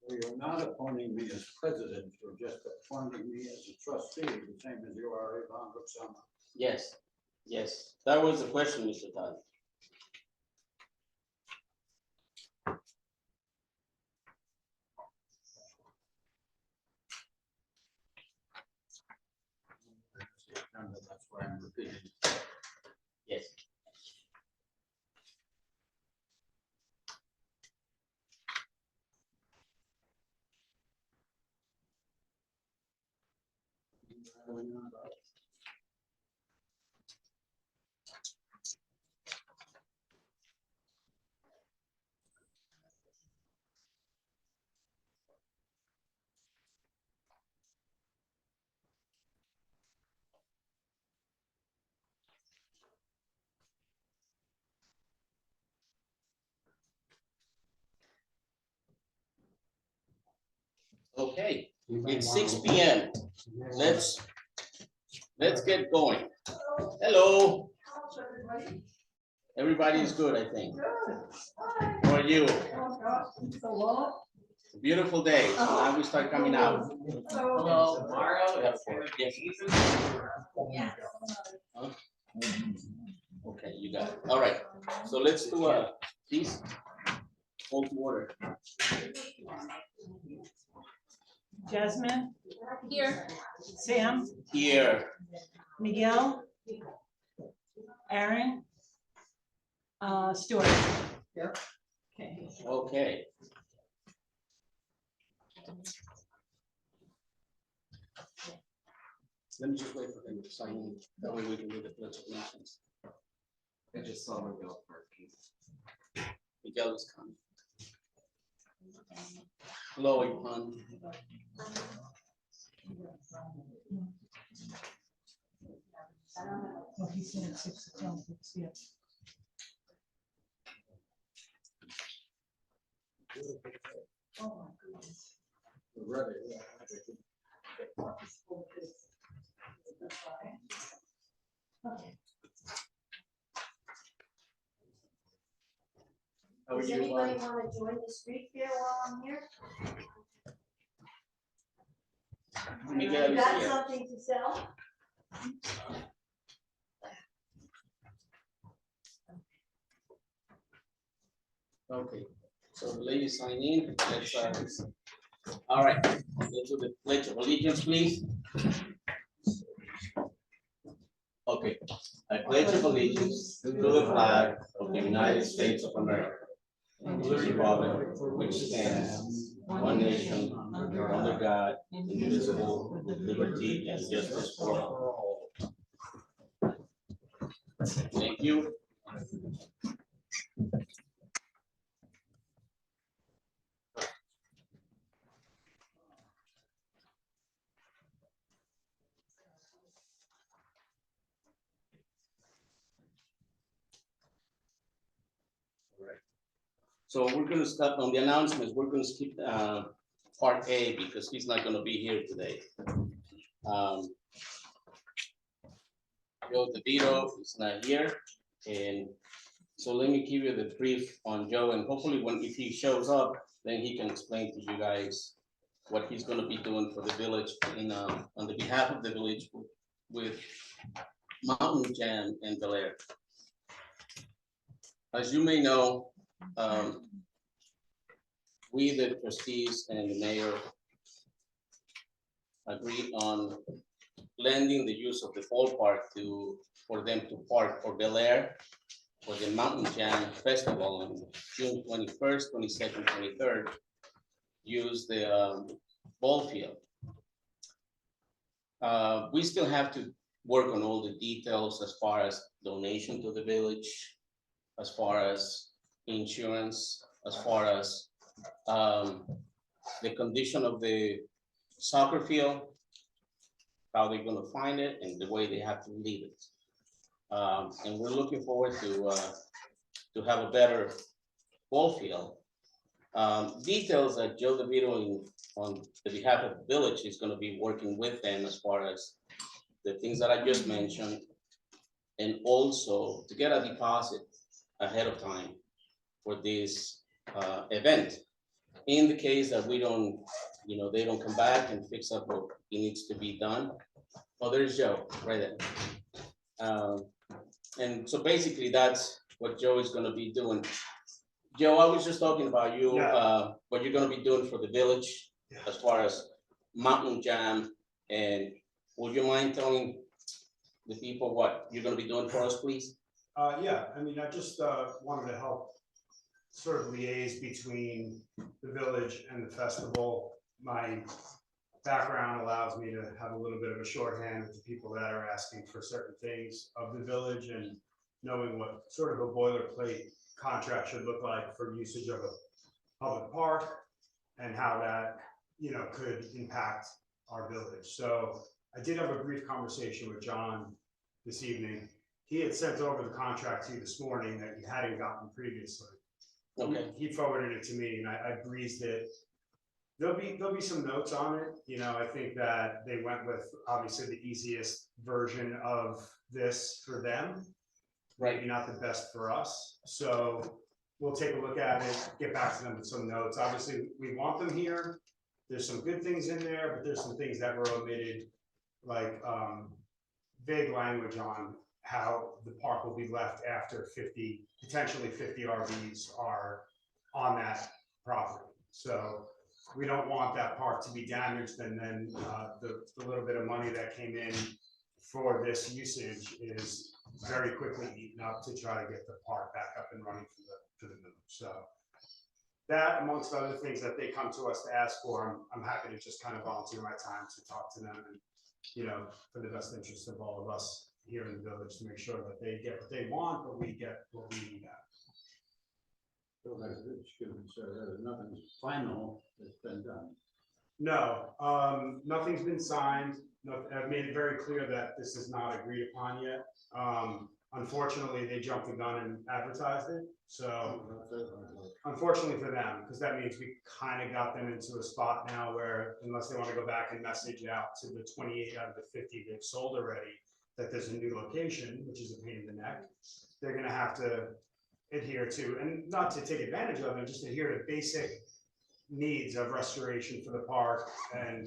So you're not appointing me as president, you're just appointing me as a trustee, the same as you are Ivan Luxama. Yes, yes, that was the question, Mr. Todd. That's why I'm repeating. Yes. Okay, it's 6 p.m. Let's get going. Hello. Everybody is good, I think. How are you? Beautiful day. Now we start coming out. Hello, tomorrow. Yes. Huh? Okay, you got it. All right. So let's do this. Hold water. Jasmine? Here. Sam? Here. Miguel? Aaron? Stuart? Yep. Okay. Okay. Let me just wait for them to sign in. That way we can do the pledge of allegiance. I just saw Miguel parking. Miguel is coming. Hello, Ivan. Oh, he said at 6 o'clock. Yeah. Oh, my goodness. We're ready. Okay. How are Does you? anybody want to join the street fair while I'm here? Miguel You is got here. something to sell? Okay, so the ladies sign in. Let's, all right, let's do the pledge of allegiance, please. Okay, I pledge of allegiance to the flag of the United States of America, and to the republic for which stands one nation, under God, indivisible, with liberty and justice for all. Thank you. So we're going to start on the announcements. We're going to skip part A because he's not going to be here today. Joe DeVito is not here, and so let me give you the brief on Joe, and hopefully if he shows up, then he can explain to you guys what he's going to be doing for the village on the behalf of the village with Mountain Jam and Bel Air. As you may know, we, the trustees and the mayor, agreed on lending the use of the ballpark for them to park for Bel Air for the Mountain Jam Festival on June 21st, 22nd, 23rd. Use the ball field. We still have to work on all the details as far as donation to the village, as far as insurance, as far as the condition of the soccer field, how they're going to find it, and the way they have to leave it. And we're looking forward to have a better ball field. Details that Joe DeVito on the behalf of the village is going to be working with them as far as the things that I just mentioned, and also to get a deposit ahead of time for this event. in the case that we don't, they don't come back and fix up what needs to be done. Oh, there's Joe, right there. And so basically, that's what Joe is gonna be doing. Joe, I was just talking about you, Yeah. what you're gonna be doing for the village Yeah. as far as Mountain Jam, and would you mind telling the people what you're gonna be doing for us, please? Yeah, I mean, I just, wanted to help sort of liaise between the village and the festival. My background allows me to have a little bit of a shorthand with the people that are asking for certain things of the village and knowing what sort of a boilerplate contract should look like for usage of a public park and how that, could impact our village. So I did have a brief conversation with John this evening. He had sent over the contract to you this morning that he hadn't gotten previously. Okay, He forwarded it to me and I breezed it. There'll be some notes on it, I think that they went with obviously the easiest version of this for them. Maybe not the best for us, so we'll take a look at it, get back to them with some notes. Obviously, we want them here. There's some good things in there, but there's some things that were omitted, like vague language on how the park will be left after potentially 50 RVs are on that property. So we don't want that park to be damaged, and then the little bit of money that came in for this usage is very quickly eaten up to try to get the park back up and running for the village. So that, amongst other things that they come to us to ask for, I'm happy to just kind of volunteer my time to talk to them and, for the best interest of all of us here in the village, to make sure that they get what they want, but we get what we need out. So there's nothing final that's been done. No, nothing's been signed. I've made it very clear that this is not agreed upon yet. Unfortunately, they jumped the gun and advertised it. So unfortunately for them, because that means we kind of got them into a spot now where, unless they want to go back and message out to the 28 out of the 50 they've sold already, that there's a new location, which is a pain in the neck, they're going to have to adhere to, and not to take advantage of it, just adhere to basic needs of restoration for the park and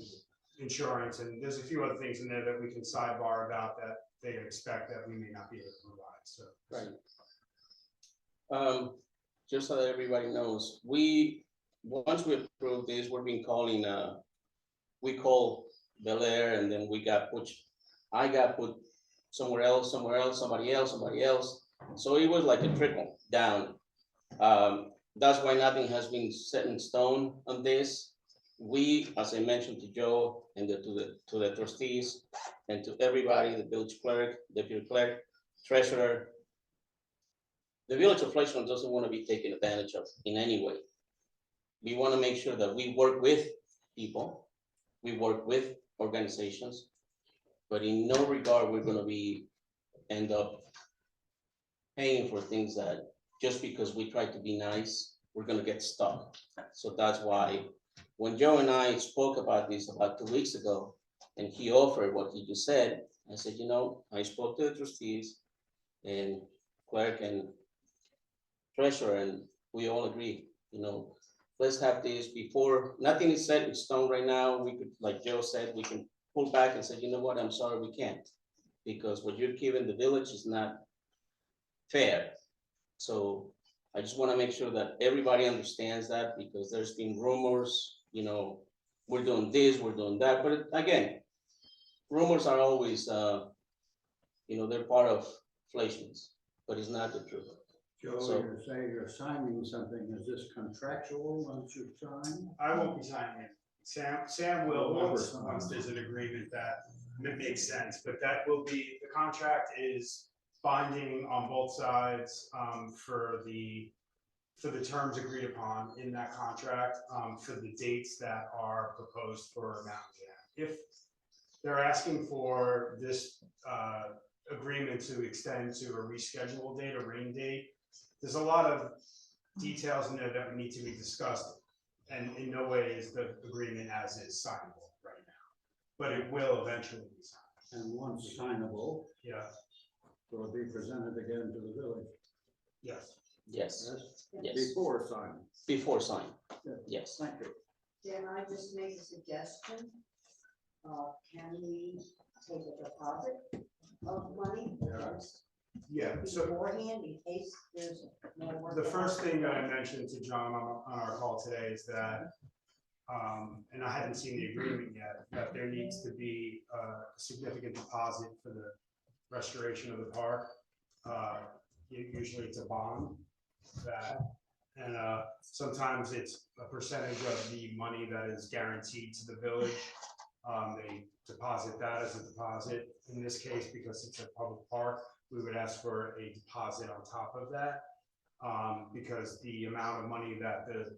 insurance. And there's a few other things in there that we can sidebar about that they expect that we may not be able to provide. So right. Just so that everybody knows, once we approve this, we're being calling, we call Bel Air, and then I got put somewhere else, somebody else. So it was like a trickle down. That's why nothing has been set in stone on this. We, as I mentioned to Joe and to the trustees and to everybody, the village clerk, deputy clerk, treasurer, the village of Fleischmann doesn't want to be taken advantage of in any way. We want to make sure that we work with people, we work with organizations, but in no regard we're going to end up paying for things that just because we try to be nice, we're going to get stuck. So that's why when Joe and I spoke about this about 2 weeks ago, and he offered what he just said, I said, I spoke to the trustees and clerk and treasurer, and we all agree, let's have this before, nothing is set in stone right now. We could, like Joe said, we can pull back and say, you know what, I'm sorry, we can't, because what you're giving the village is not fair. So I just want to make sure that everybody understands that, because there's been rumors, we're doing this, we're doing that. But again, rumors are always, they're part of Fleischmann's, but it's not the truth. Joe, So- you're saying you're signing something. Is this contractual once you sign? I won't be signing it. Sam will once there's an agreement that makes sense, but that will be, the contract is binding on both sides for the terms agreed upon in that contract, for the dates that are proposed for Mountain Jam. If they're asking for this agreement to extend to a rescheduled date, a rain date, there's a lot of details in there that need to be discussed, and in no way is the agreement as is signable right now, but it will eventually be signed. And once signable, Yeah, will it be presented again to the village? yes. Yes, yes, Before signing. before sign, Yeah. yes. Thank you. Can I just make a suggestion? Can we take a deposit of money? Yeah, so Beforehand, in case there's more work. the first thing that I mentioned to John on our call today is that, and I hadn't seen the agreement yet, that there needs to be a significant deposit for the restoration of the park. Usually it's a bond that, and sometimes it's a percentage of the money that is guaranteed to the village. They deposit that as a deposit. In this case, because it's a public park, we would ask for a deposit on top of that. Because the amount of money that the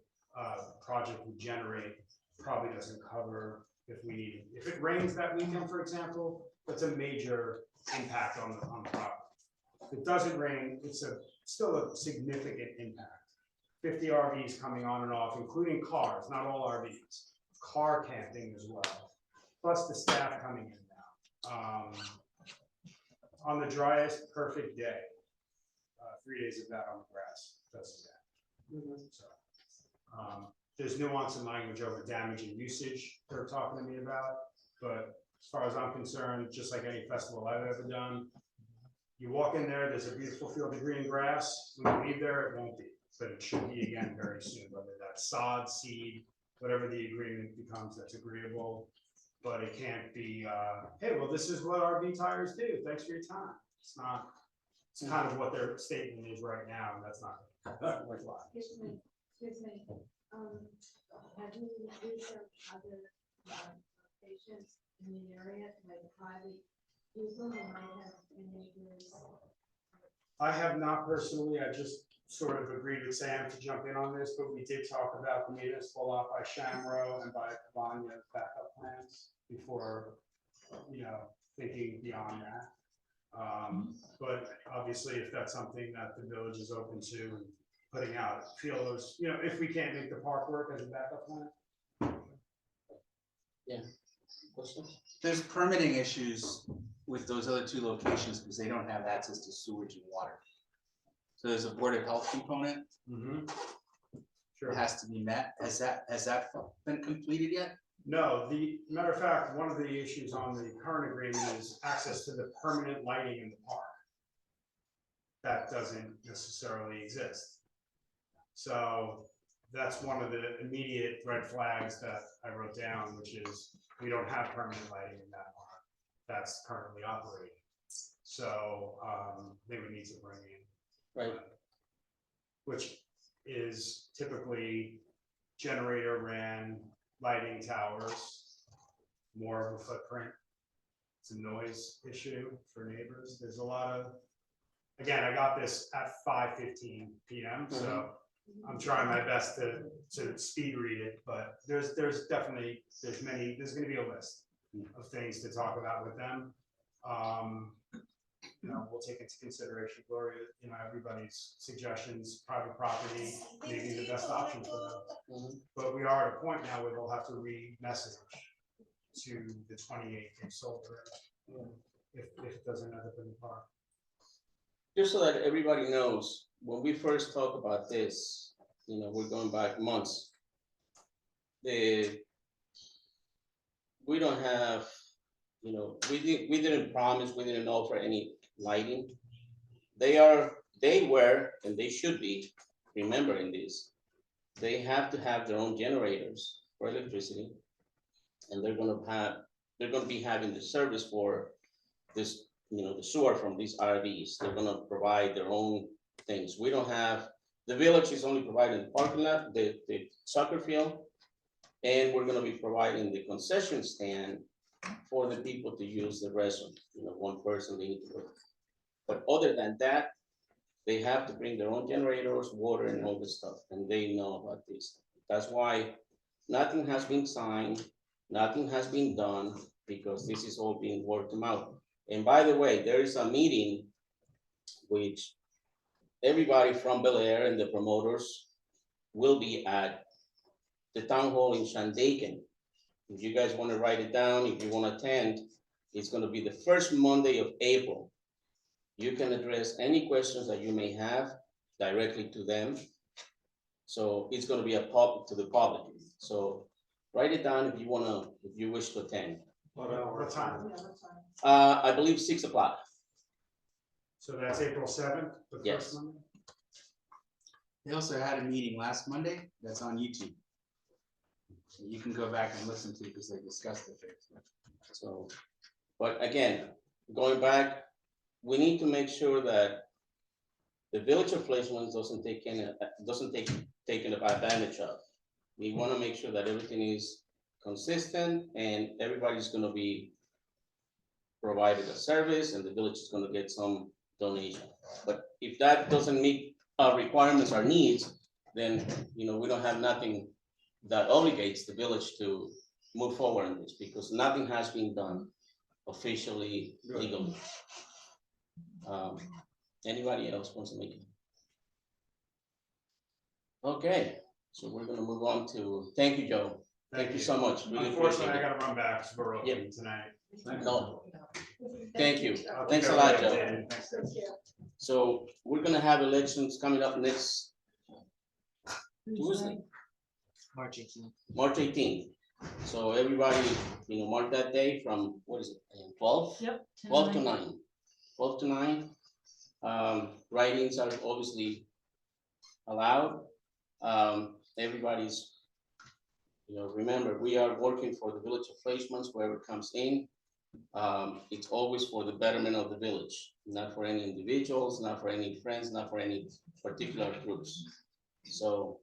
project would generate probably doesn't cover if it rains that weekend, for example, that's a major impact on the property. If it doesn't rain, it's still a significant impact. 50 RVs coming on and off, including cars, not all RVs, car camping as well, plus the staff coming in now. On the driest, perfect day, 3 days of that on the grass, that's that. So, there's nuance in language over damage and usage they're talking to me about, but as far as I'm concerned, just like any festival I've ever done, you walk in there, there's a beautiful field of green grass. When you leave there, it won't be, but it should be again very soon, whether that's sod, seed, whatever the agreement becomes that's agreeable. But it can't be, hey, well, this is what RV tires do. Thanks for your time. It's not, it's kind of what their statement is right now, and that's not gonna fly. Excuse me, have you researched other locations in the area, like private people who might have neighbors? I have not personally, I just sort of agreed with Sam to jump in on this, but we did talk about the municipal lot by Shamro and by Cabana backup plans before, thinking beyond that. But obviously, if that's something that the village is open to and putting out feelers, if we can't make the park work as a backup plan. Questions? There's permitting issues with those other two locations because they don't have access to sewage and water. So there's a Board of Health component Sure. that has to be met. Has that been completed yet? No, the matter of fact, one of the issues on the current agreement is access to the permanent lighting in the park. That doesn't necessarily exist. So that's one of the immediate red flags that I wrote down, which is we don't have permanent lighting in that park that's currently operating. So they would need to bring in. Right. Which is typically generator ran lighting towers, more of a footprint. It's a noise issue for neighbors. There's a lot of, again, I got this at 5:15 p.m. So I'm trying my best to speed read it, but there's definitely, there's gonna be a list of things to talk about with them. We'll take into consideration, Gloria, everybody's suggestions, private property may be the best option for them. But we are at a point now where they'll have to re-message to the 28th they sold already, if it doesn't end up in the park. Just so that everybody knows, when we first talked about this, we're going back months. We don't have, we didn't promise, we didn't offer any lighting. They were, and they should be remembering this. They have to have their own generators for electricity. And they're gonna be having the service for this, the sewer from these RVs. They're gonna provide their own things. We don't have, the village is only providing the parking lot, the soccer field, and we're gonna be providing the concession stand for the people to use the restroom. One person they need to work. But other than that, they have to bring their own generators, water, and all this stuff, and they know about this. That's why nothing has been signed, nothing has been done, because this is all being worked out. And by the way, there is a meeting which everybody from Bel Air and the promoters will be at the town hall in Shandaken. If you guys want to write it down, if you want to attend, it's going to be the first Monday of April. You can address any questions that you may have. directly to them. So it's gonna be a public to the public. So write it down if you wanna, if you wish to attend. What time? I believe 6 o'clock. So that's April 7th, the Yes. first Monday? They also had a meeting last Monday that's on YouTube. So you can go back and listen to it because they discussed it. So, but again, going back, we need to make sure that the village of Fleischmann doesn't take taken advantage of. We want to make sure that everything is consistent and everybody's gonna be provided a service and the village is gonna get some donation. But if that doesn't meet our requirements, our needs, then, we don't have nothing that obligates the village to move forward on this, because nothing has been done officially, legally. Anybody else wants to make it? Okay, so we're gonna move on to, thank you, Joe. Thank you so much. Really Unfortunately, I appreciate gotta run back because we're Yep. open tonight. it. No, thank you. I'll keep Thanks a lot, everybody Joe. updated. So we're gonna have elections coming up next Tuesday, March 18th. March 18th. So everybody, mark that day from, what is it, 12? Yep. 12 to 9. 12 to 9. Writings are obviously allowed. Everybody's, remember, we are working for the village of Fleischmann, whoever comes in. It's always for the betterment of the village, not for any individuals, not for any friends, not for any particular groups. So,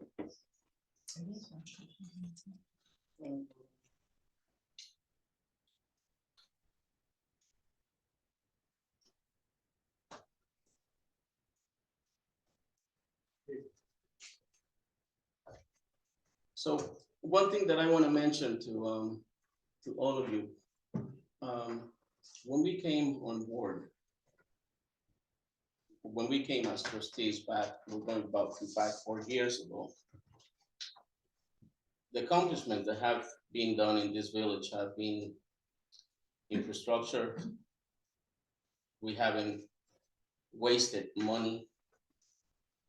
so one thing that I want to mention to all of you, when we came on board, when we came as trustees back, we're going about 4 years ago, the accomplishments that have been done in this village have been infrastructure. We haven't wasted money.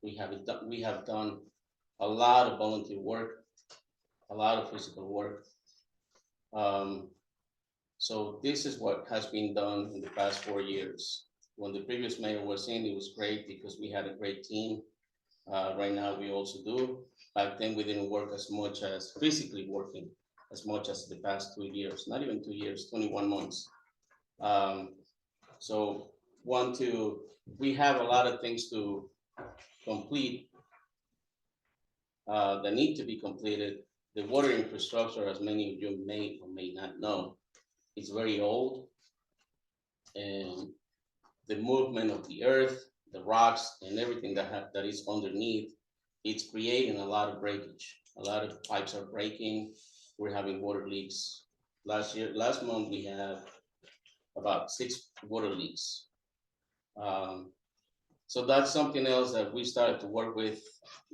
We have done a lot of volunteer work, a lot of physical work. So this is what has been done in the past 4 years. When the previous mayor was in, it was great because we had a great team. Right now, we also do. Back then, we didn't work as much as physically working as much as the past 2 years, not even 2 years, 21 months. So we have a lot of things to complete that need to be completed. The water infrastructure, as many of you may or may not know, is very old. And the movement of the earth, the rocks, and everything that is underneath, it's creating a lot of breakage. A lot of pipes are breaking. We're having water leaks. Last month, we had about 6 water leaks. So that's something else that we started to work with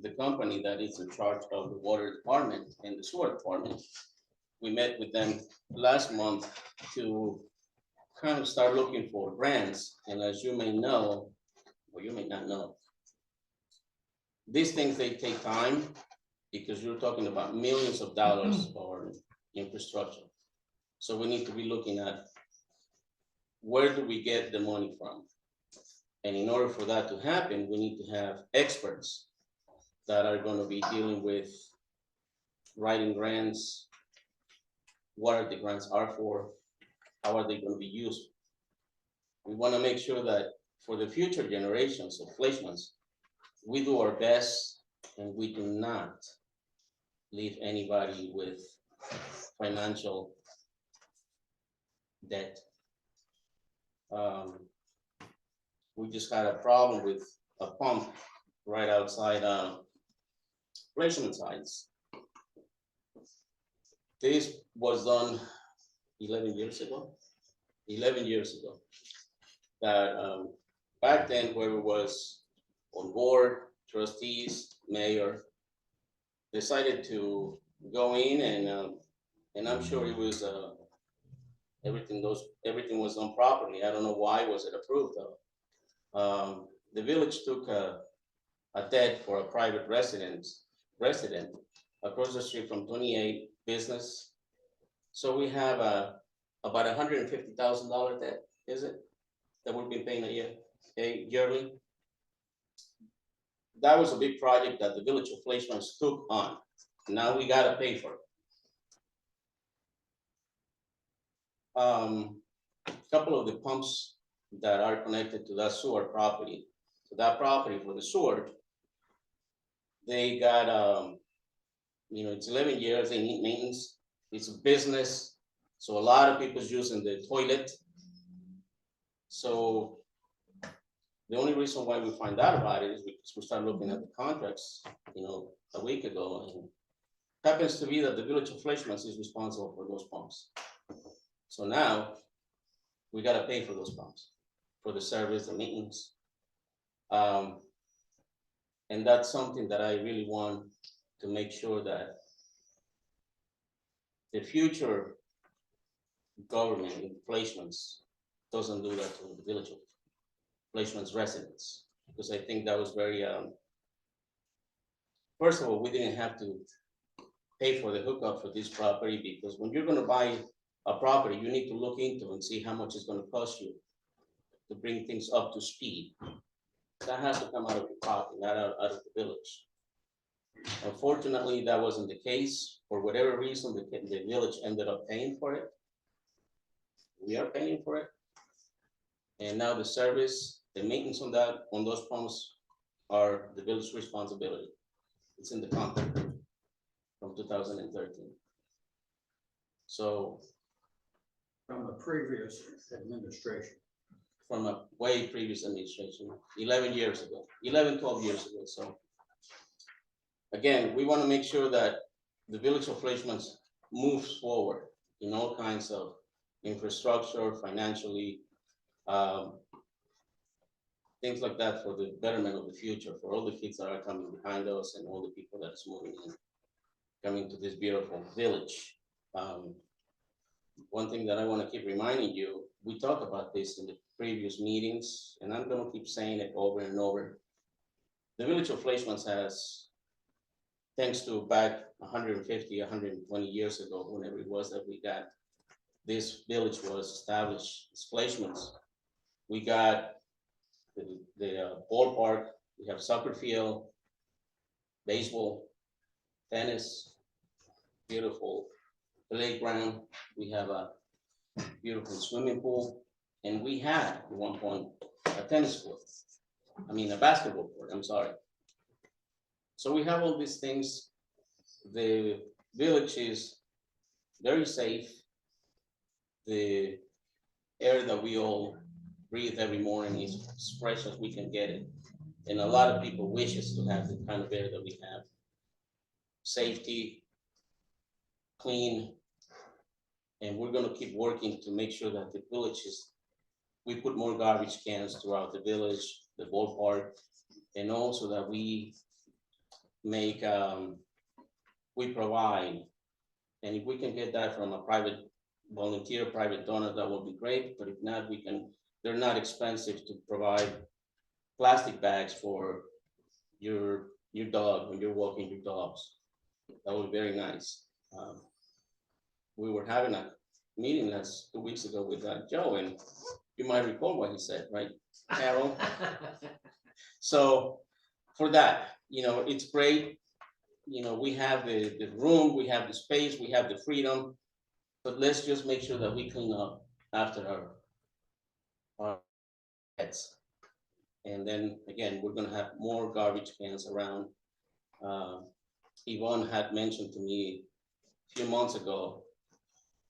the company that is in charge of the water department and the sewer department. We met with them last month to kind of start looking for grants. And as you may know, or you may not know, these things, they take time because you're talking about millions of dollars for infrastructure. So we need to be looking at where do we get the money from? And in order for that to happen, we need to have experts that are going to be dealing with writing grants. What are the grants are for? How are they going to be used? We want to make sure that for the future generations of Fleischmanns, we do our best and we do not leave anybody with financial debt. We just had a problem with a pump right outside Fleischmann sites. This was done 11 years ago. 11 years ago. That back then, whoever was on board, trustees, mayor, decided to go in and I'm sure it was everything was done properly. I don't know why was it approved though. The village took a debt for a private resident across the street from 28 business. So we have about $150,000 debt, is it? That we've been paying yearly. That was a big project that the Village of Fleischman's took on. Now we gotta pay for it. Couple of the pumps that are connected to that sewer property, for the sewer, they got, it's 11 years, they need maintenance, it's a business, so a lot of people's using the toilet. So the only reason why we find out about it is because we started looking at the contracts, a week ago, and happens to be that the Village of Fleischman's is responsible for those pumps. So now, we gotta pay for those pumps, for the service, the maintenance. And that's something that I really want to make sure that the future government in Fleischman's doesn't do that to the Village of Fleischman's residents, because I think that was very, first of all, we didn't have to pay for the hookup for this property, because when you're gonna buy a property, you need to look into and see how much it's gonna cost you to bring things up to speed. That has to come out of your pocket, not out of the village. Unfortunately, that wasn't the case. For whatever reason, the village ended up paying for it. We are paying for it. And now the service, the maintenance on those pumps are the village's responsibility. It's in the contract from 2013. So, From the previous administration. from a way previous administration, 11 years ago, 11, 12 years ago. So again, we want to make sure that the Village of Fleischman's moves forward in all kinds of infrastructure, financially, things like that, for the betterment of the future, for all the kids that are coming behind us and all the people that's moving in, coming to this beautiful village. One thing that I want to keep reminding you, we talked about this in the previous meetings, and I'm going to keep saying it over and over. The Village of Fleischman's has, thanks to back 150, 120 years ago, whenever it was that we got, this village was established, it's Fleischman's. We got the ballpark, we have soccer field, baseball, tennis, beautiful playground, we have a beautiful swimming pool, and we had at one point a basketball court, I'm sorry. So we have all these things. The village is very safe. The air that we all breathe every morning is as fresh as we can get it. And a lot of people wishes to have the kind of air that we have. Safety, clean, and we're gonna keep working to make sure that the village we put more garbage cans throughout the village, the ballpark, and also that we make, we provide, and if we can get that from a private volunteer, private donor, that would be great, but if not, they're not expensive to provide plastic bags for your dog when you're walking your dogs. That would be very nice. We were having a meeting 2 weeks ago with Joe, and you might recall what he said, right, Carol? So for that, it's great. We have the room, we have the space, we have the freedom, but let's just make sure that we clean up after our pets. And then again, we're gonna have more garbage cans around. Yvonne had mentioned to me a few months ago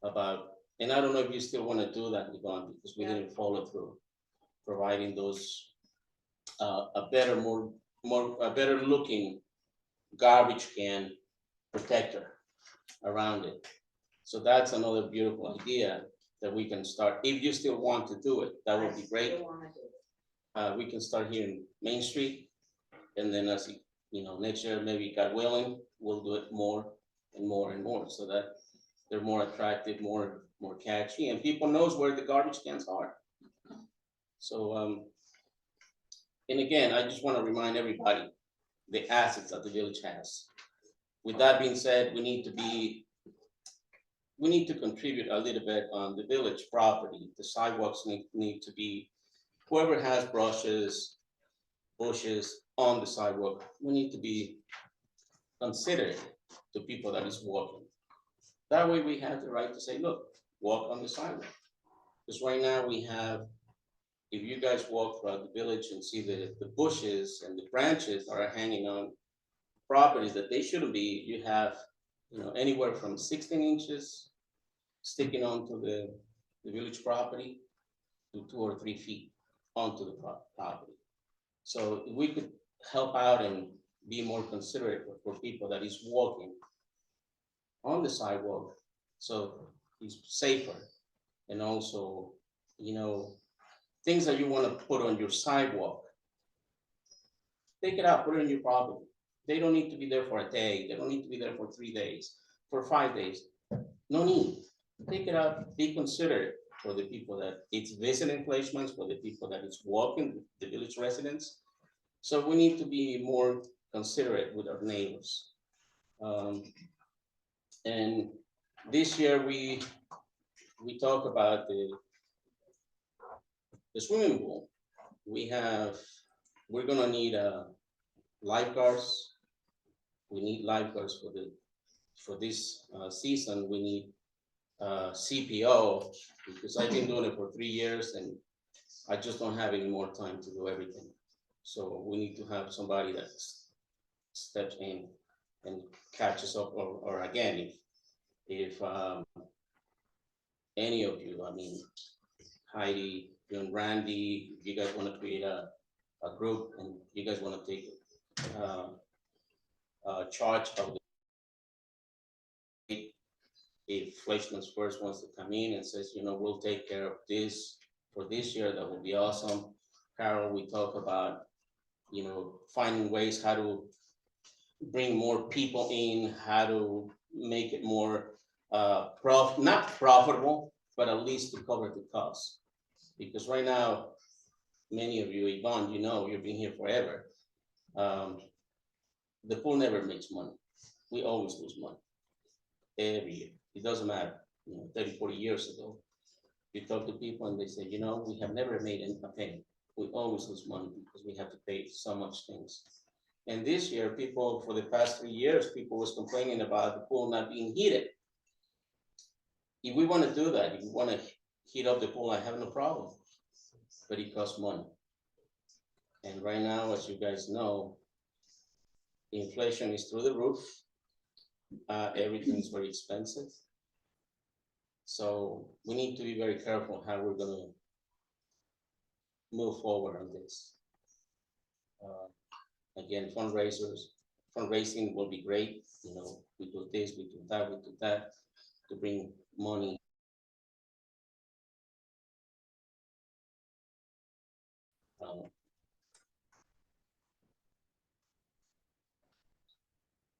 about, and I don't know if you still want to do that, Yvonne, because we didn't follow through, providing those a better looking garbage can protector around it. So that's another beautiful idea that we can start. If you still want to do it, that would be great. We can start here in Main Street, and then as next year, maybe God willing, we'll do it more and more and more, so that they're more attractive, more catchy, and people knows where the garbage cans are. So, and again, I just want to remind everybody, the assets that the village has. With that being said, we need to contribute a little bit on the village property. The sidewalks need to be, whoever has bushes on the sidewalk, we need to be considerate to people that is walking. That way we have the right to say, look, walk on the sidewalk. Because right now we have, if you guys walk throughout the village and see the bushes and the branches that are hanging on properties that they shouldn't be, you have, anywhere from 16 inches sticking onto the village property to 2 or 3 feet onto the property. So if we could help out and be more considerate for people that is walking on the sidewalk, so it's safer. And also, things that you want to put on your sidewalk, take it out, put it on your property. They don't need to be there for a day. They don't need to be there for 3 days, for 5 days. No need. Take it out, be considerate for the people that it's visiting placements, for the people that it's walking, the village residents. So we need to be more considerate with our neighbors. And this year we talk about the swimming pool. We're gonna need lifeguards. We need lifeguards for this season. We need CPO, because I've been doing it for 3 years and I just don't have any more time to do everything. So we need to have somebody that steps in and catches up, or again, if any of you, Heidi, you and Randy, if you guys want to create a group and you guys want to take charge of if Fleischman's first wants to come in and says, we'll take care of this for this year, that will be awesome. Carol, we talk about, finding ways how to bring more people in, how to make it more not profitable, but at least to cover the cost. Because right now, many of you, Yvonne, you've been here forever. The pool never makes money. We always lose money every year. It doesn't matter, 30, 40 years ago, you talk to people and they say, we have never made a penny. We always lose money because we have to pay so much things. And this year, people, for the past 3 years, people was complaining about the pool not being heated. If we want to do that, if we want to heat up the pool, I have no problem, but it costs money. And right now, as you guys know, inflation is through the roof. Everything is very expensive. So we need to be very careful how we're gonna move forward on this. Again, fundraising will be great. We do this, we do that to bring money.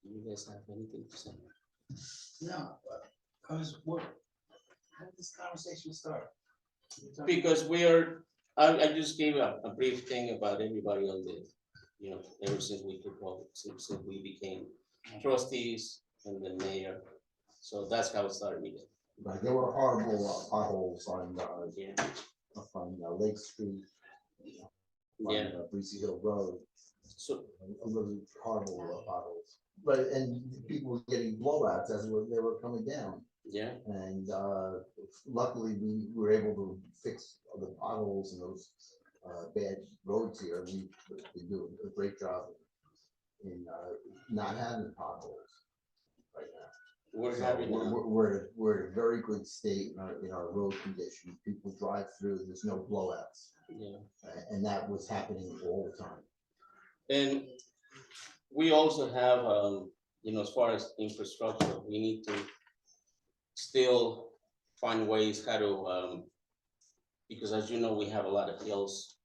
Do you guys have anything to say? No, but how did this conversation start? Because I just gave a brief thing about everybody on the, ever since we took over, since we became trustees and then mayor. So that's how it started with it. Right, there were horrible potholes on Yeah. Lake Street, Yeah. on Breezy Hill Road, So, really horrible potholes. But, and people were getting blowouts as they were coming down. yeah, And luckily, we were able to fix the potholes and those bad roads here. We do a great job in not having potholes right now. we're So having, we're in a very good state in our road condition. People drive through, there's no blowouts. yeah. And that was happening all the time. And we also have, as far as infrastructure, we need to still find ways how to, because as you know, we have a lot of hills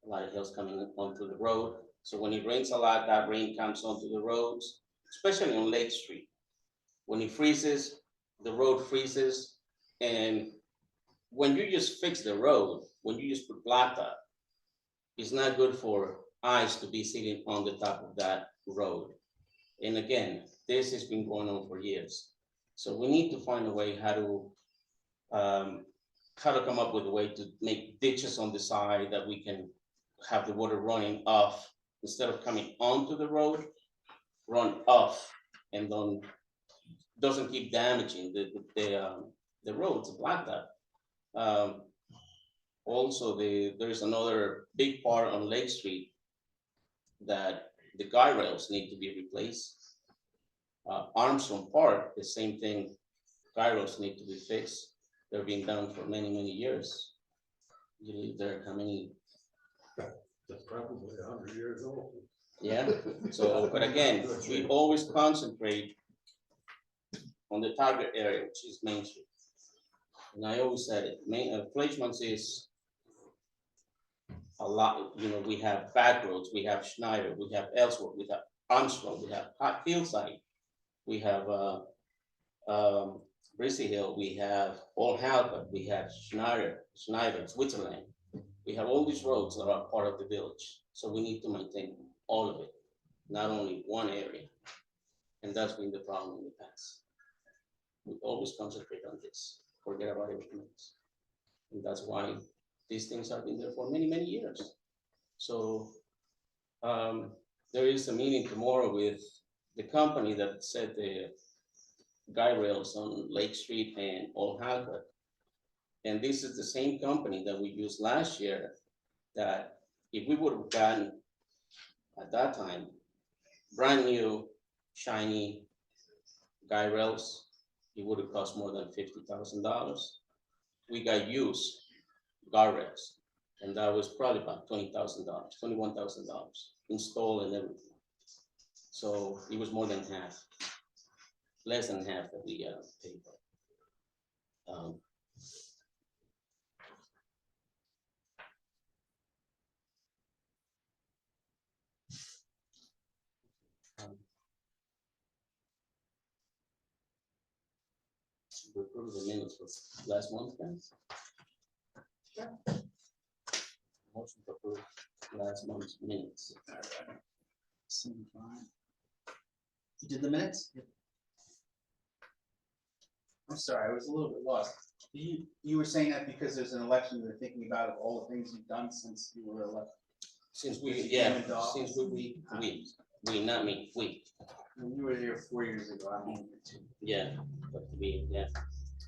coming onto the road. So when it rains a lot, that rain comes onto the roads, especially on Lake Street. When it freezes, the road freezes. And when you just fix the road, when you just put blacktop, it's not good for ice to be sitting on the top of that road. And again, this has been going on for years. So we need to find a way how to come up with a way to make ditches on the side that we can have the water running off instead of coming onto the road, run off and then doesn't keep damaging the roads, the blacktop. Also, there's another big part on Lake Street that the guy rails need to be replaced. Armstrong Park, the same thing, guy rails need to be fixed. They're being done for many, many years. You live there, how many? That's probably 100 years old. Yeah, so, but again, we always concentrate on the target area, which is Main Street. And I always said it, Fleischmann's is a lot, you know, we have back roads, we have Schneider, we have Ellsworth, we have Armstrong, we have Hillside, we have Brissy Hill, we have Old Halbert, we have Schneider, Switzerland. We have all these roads that are part of the village, so we need to maintain all of it, not only one area. And that's been the problem in the past. We always concentrate on this, forget about everything else. And that's why these things have been there for many, many years. So there is a meeting tomorrow with the company that set the guy rails on Lake Street and Old Halbert. And this is the same company that we used last year, that if we would have gotten, at that time, brand new, shiny guy rails, it would have cost more than $50,000. We got used guardrails, and that was probably about $20,000, $21,000 installed and everything. So it was more than half, less than half that we paid for. We approved the minutes for last month, guys. Motion to approve last month's minutes. You did the minutes? I'm sorry, I was a little bit lost. You were saying that because there's an election, you're thinking about all the things you've done since you were elected. Since we, Since you yeah, came into office. since we, not me, we, When you were here 4 years ago, I mean, yeah, but we, yeah.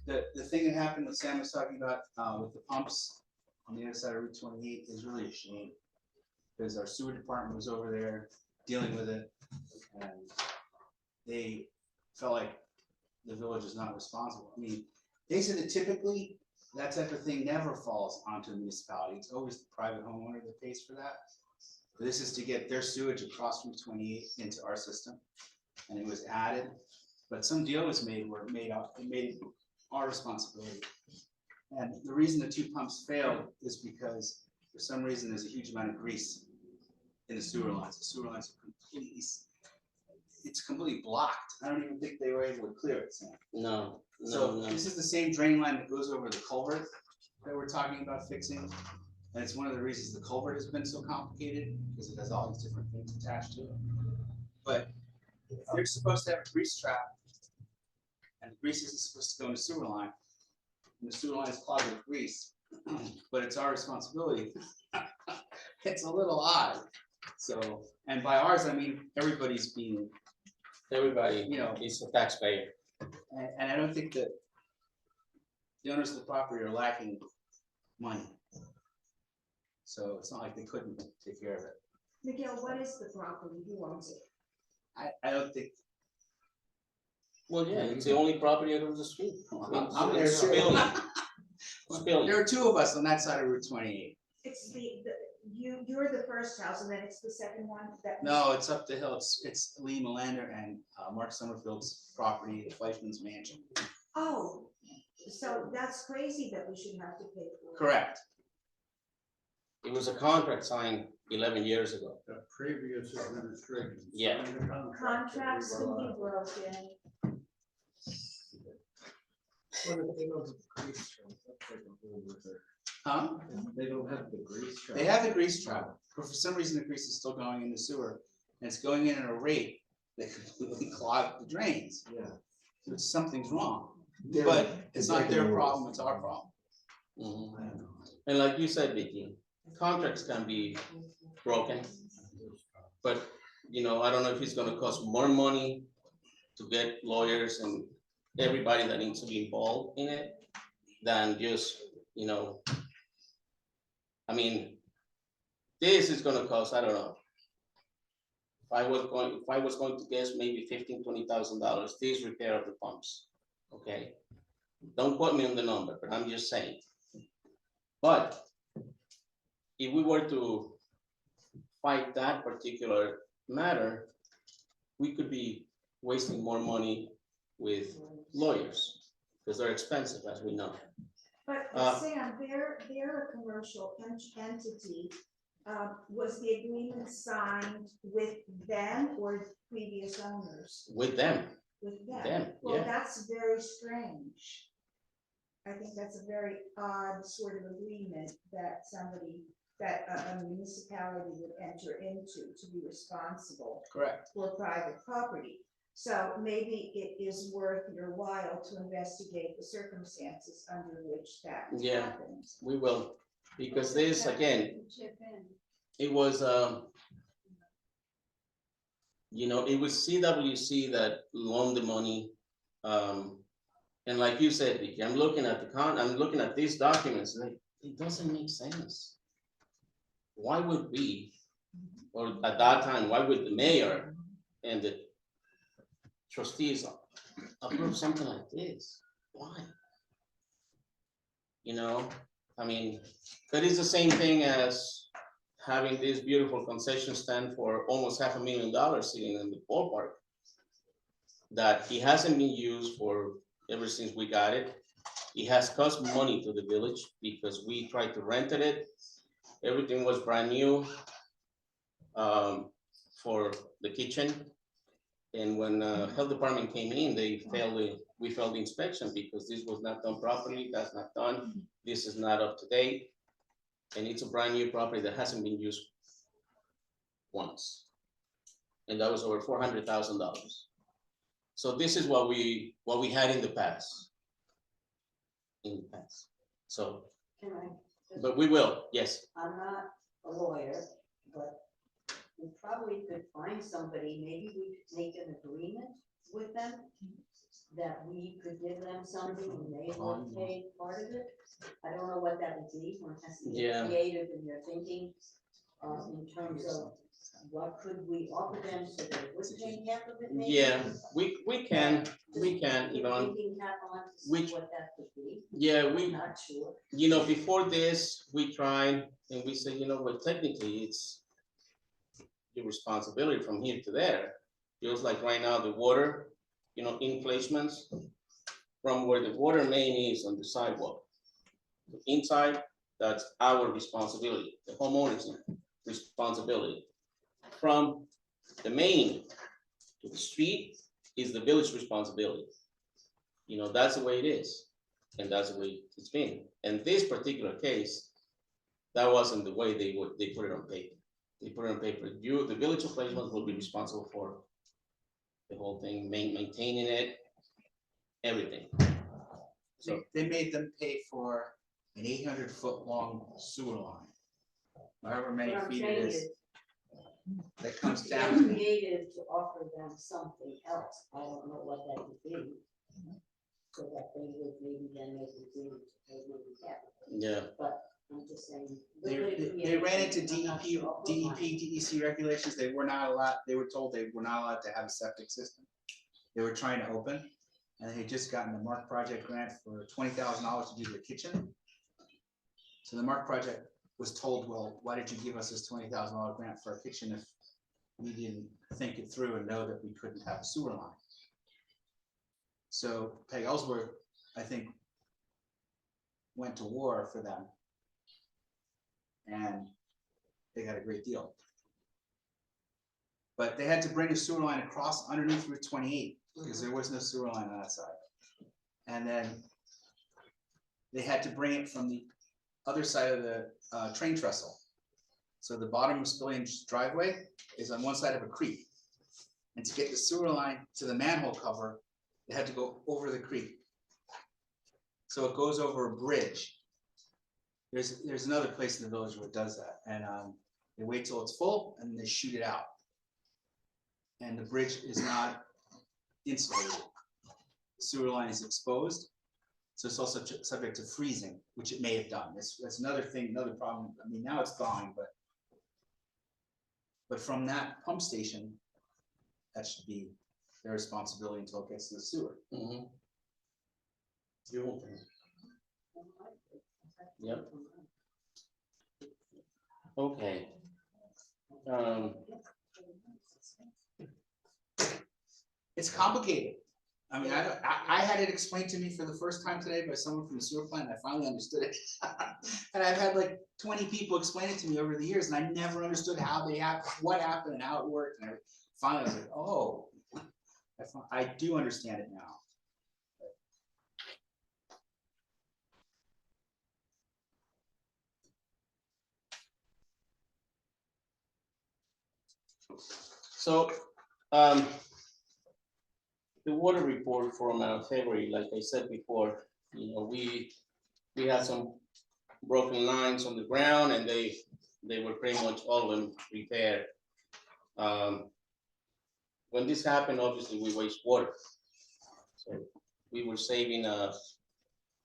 the thing that happened that Sam was talking about, with the pumps on the other side of Route 28 is really a shame. Because our sewer department was over there dealing with it, and they felt like the village is not responsible. I mean, they said that typically that type of thing never falls onto the municipality. It's always the private homeowner that pays for that. This is to get their sewage across Route 28 into our system, and it was added, but some deal was made where it made it our responsibility. And the reason the two pumps failed is because for some reason there's a huge amount of grease in the sewer lines. The sewer lines are completely, it's completely blocked. I don't even think they were able to clear it, Sam. No, So no, no. this is the same drain line that goes over the culvert that we're talking about fixing. And it's one of the reasons the culvert has been so complicated, because it has all these different things attached to it. But they're supposed to have a grease trap, and the grease isn't supposed to go in the sewer line. And the sewer line is clogged with grease, but it's our responsibility. It's a little odd. So, and by ours, I mean, everybody's being, Everybody, you know, is a taxpayer. and I don't think that the owners of the property are lacking money. So it's not like they couldn't take care of it. Miguel, what is the property? Who owns it? I don't think, Well, yeah, it's the only property across the street. I'm there It's too. Spilling. Spilling. There are two of us on that side of Route 28. It's you're the first house and then it's the second one that. No, it's up the hill. It's Lee Melander and Mark Summerfield's property, the Fleischman's mansion. Oh, so that's crazy that we should have to pay for it. Correct. It was a contract signed 11 years ago. The previous administration. Yeah. signed a contract that we Contracts can were be on. broken. Huh? They don't have the grease trap. They have the grease trap, but for some reason the grease is still going in the sewer. and it's going in at a rate that completely clogged the drains. Yeah. So something's wrong, They're- but it's not their breaking the problem, rules. it's our problem. Mhm. And like you said, Vicky, contracts can be broken. But, you know, I don't know if it's gonna cost more money to get lawyers and everybody that needs to be involved in it than just, you know. I mean, this is gonna cost, I don't know. If I was going to guess maybe $15,000-$20,000, this repair of the pumps, okay? Don't quote me on the number, but I'm just saying. But if we were to fight that particular matter, we could be wasting more money with lawyers, because they're expensive, as we know. But Sam, they're a commercial entity. Was the agreement signed with them or previous owners? With them, With them? them, Well, yeah, that's very strange. I think that's a very odd sort of agreement that a municipality would enter into to be responsible Correct. for private property. So maybe it is worth your while to investigate the circumstances under which that Yeah. happened. we will, because this, again, Chip in. it was, you know, it was CWC that loaned the money. And like you said, Vicky, I'm looking at these documents, like, it doesn't make sense. Why would we, or at that time, why would the mayor and the trustees approve something like this? Why? You know, I mean, that is the same thing as having this beautiful concession stand for almost $500,000 sitting in the ballpark. That it hasn't been used for ever since we got it. It has cost money to the village because we tried to rent it. Everything was brand new for the kitchen. And when health department came in, we failed the inspection because this was not done properly, that's not done, this is not up to date. And it's a brand new property that hasn't been used once. And that was over $400,000. So this is what we had in the past. So, Can I? just- but we will, yes. I'm not a lawyer, but we probably could find somebody, maybe we could make an agreement with them that we could give them something and they would pay part of it. I don't know what that would be, one has to Yeah. get creative in their thinking, in terms of what could we offer them so they would pay half of it maybe? Yeah, we can, Just Yvonne. Thinking cap on to see Which- what that could be, Yeah, I'm not sure. you know, before this, we tried and we said, you know what, technically it's your responsibility from here to there. Feels like right now the water, you know, inflations from where the water main is on the sidewalk. Inside, that's our responsibility, the homeowner's responsibility. From the main to the street is the village responsibility. You know, that's the way it is, and that's the way it's been. In this particular case, that wasn't the way they put it on paper. They put it on paper, the village of Placeman will be responsible for the whole thing, maintaining it, everything. So, They made them pay for an 800-foot long sewer line. However many What I'm feet saying it is, is, that comes they're down. creative to offer them something else, I don't know what that would be. So that they would maybe then make it do, they would be happy, yeah, but I'm just saying. They ran into DEP, DEC regulations, they were not allowed, they were told they were not allowed to have a septic system. They were trying to open, and they had just gotten the Mark Project grant for $20,000 to do the kitchen. So the Mark Project was told, well, why did you give us this $20,000 grant for a kitchen if we didn't think it through and know that we couldn't have a sewer line? So Peg Ellsworth, I think, went to war for them. And they got a great deal. But they had to bring a sewer line across underneath Route 28 because there was no sewer line on that side. And then they had to bring it from the other side of the train trestle. So the bottom of Spillane driveway is on one side of a creek. And to get the sewer line to the manhole cover, they had to go over the creek. So it goes over a bridge. There's another place in the village where it does that, and they wait till it's full and they shoot it out. And the bridge is not insulated. The sewer line is exposed, so it's also subject to freezing, which it may have done. That's another thing, another problem. I mean, now it's thawing, but from that pump station, that should be their responsibility until it gets to the sewer. Mhm. You will. Yep. Okay. It's complicated. I mean, I had it explained to me for the first time today by someone from the sewer plant, and I finally understood it. And I've had like 20 people explain it to me over the years, and I never understood how they what happened and how it worked. And finally, I was like, oh, I do understand it now. So, the water report from February, like I said before, you know, we had some broken lines on the ground, and they were pretty much all of them repaired. When this happened, obviously we waste water. So we were saving,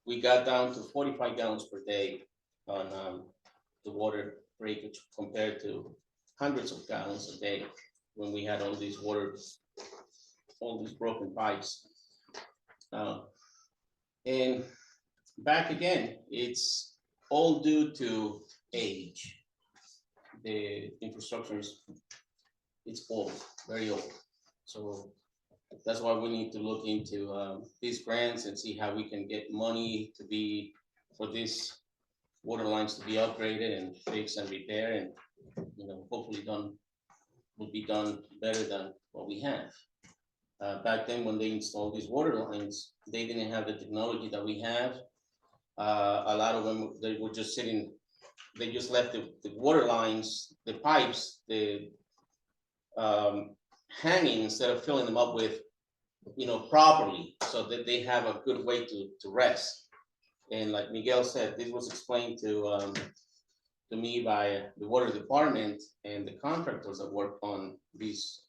we got down to 45 gallons per day on the water breakage compared to hundreds of gallons a day when we had all these broken pipes. And back again, it's all due to age. The infrastructure it's old, very old. So that's why we need to look into these grants and see how we can get money for these water lines to be upgraded and fixed and repaired, and hopefully will be done better than what we have. Back then, when they installed these water lines, they didn't have the technology that we have. A lot of them, they were just sitting, they just left the water lines, the pipes, hanging instead of filling them up with, properly, so that they have a good way to rest. And like Miguel said, this was explained to me by the water department and the contractors that work on these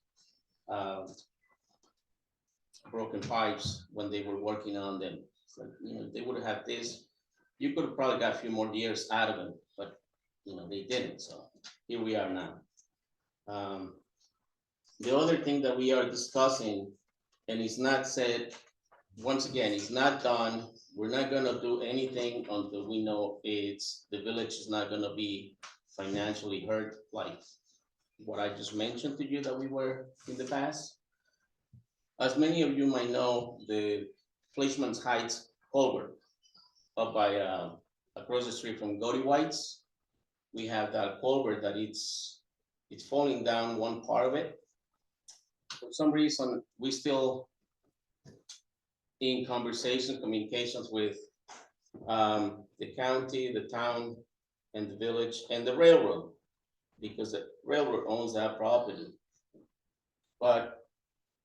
broken pipes when they were working on them. So, they would have had this, you could have probably got a few more years out of them, but they didn't. So here we are now. The other thing that we are discussing, and it's not said, once again, it's not done. We're not gonna do anything until we know the village is not gonna be financially hurt, like what I just mentioned to you that we were in the past. As many of you might know, the Fleischman's Heights culvert up by across the street from Goody White's, we have that culvert that it's falling down one part of it. For some reason, we still in communications with the county, the town, and the village, and the railroad, because the railroad owns that property. But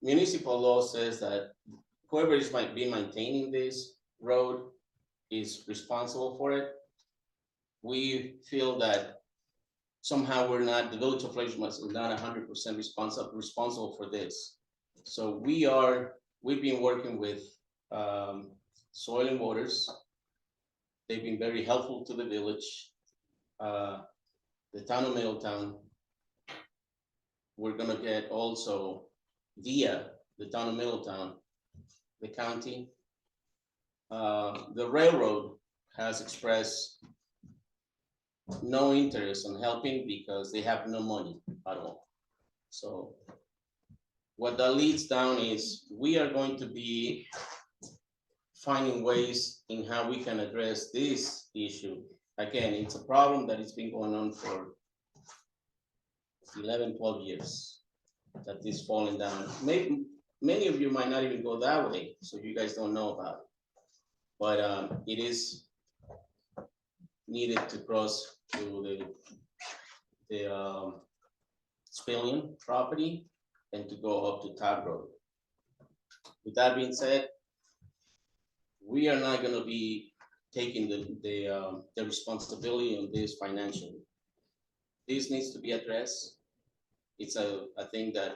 municipal law says that whoever is might be maintaining this road is responsible for it. We feel that somehow the village of Fleischmann is not 100% responsible for this. So we've been working with Soil and Waters. They've been very helpful to the village. The town of Middletown. We're gonna get also via the town of Middletown, the county. The railroad has expressed no interest in helping because they have no money at all. So what that leads down is we are going to be finding ways in how we can address this issue. Again, it's a problem that has been going on for 11, 12 years that is falling down. Maybe many of you might not even go that way, so you guys don't know about it. But it is needed to cross to Spillian property and to go up to Todd Road. With that being said, we are not gonna be taking the responsibility on this financially. This needs to be addressed. It's a thing that,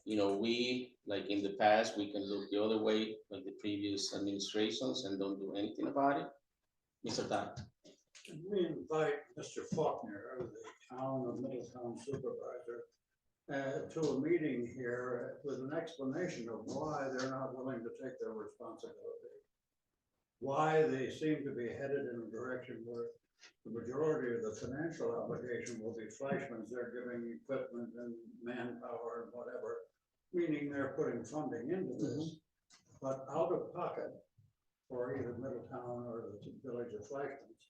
you know, we, like in the past, we can look the other way, like the previous administrations, and don't do anything about it. Mr. Todd. Can we invite Mr. Faulkner, the town of Middletown supervisor, to a meeting here with an explanation of why they're not willing to take their responsibility? Why they seem to be headed in a direction where the majority of the financial obligation will be Fleischmann's. They're giving equipment and manpower and whatever, meaning they're putting funding into this. But out of pocket for either Middletown or the village of Fleischmann's,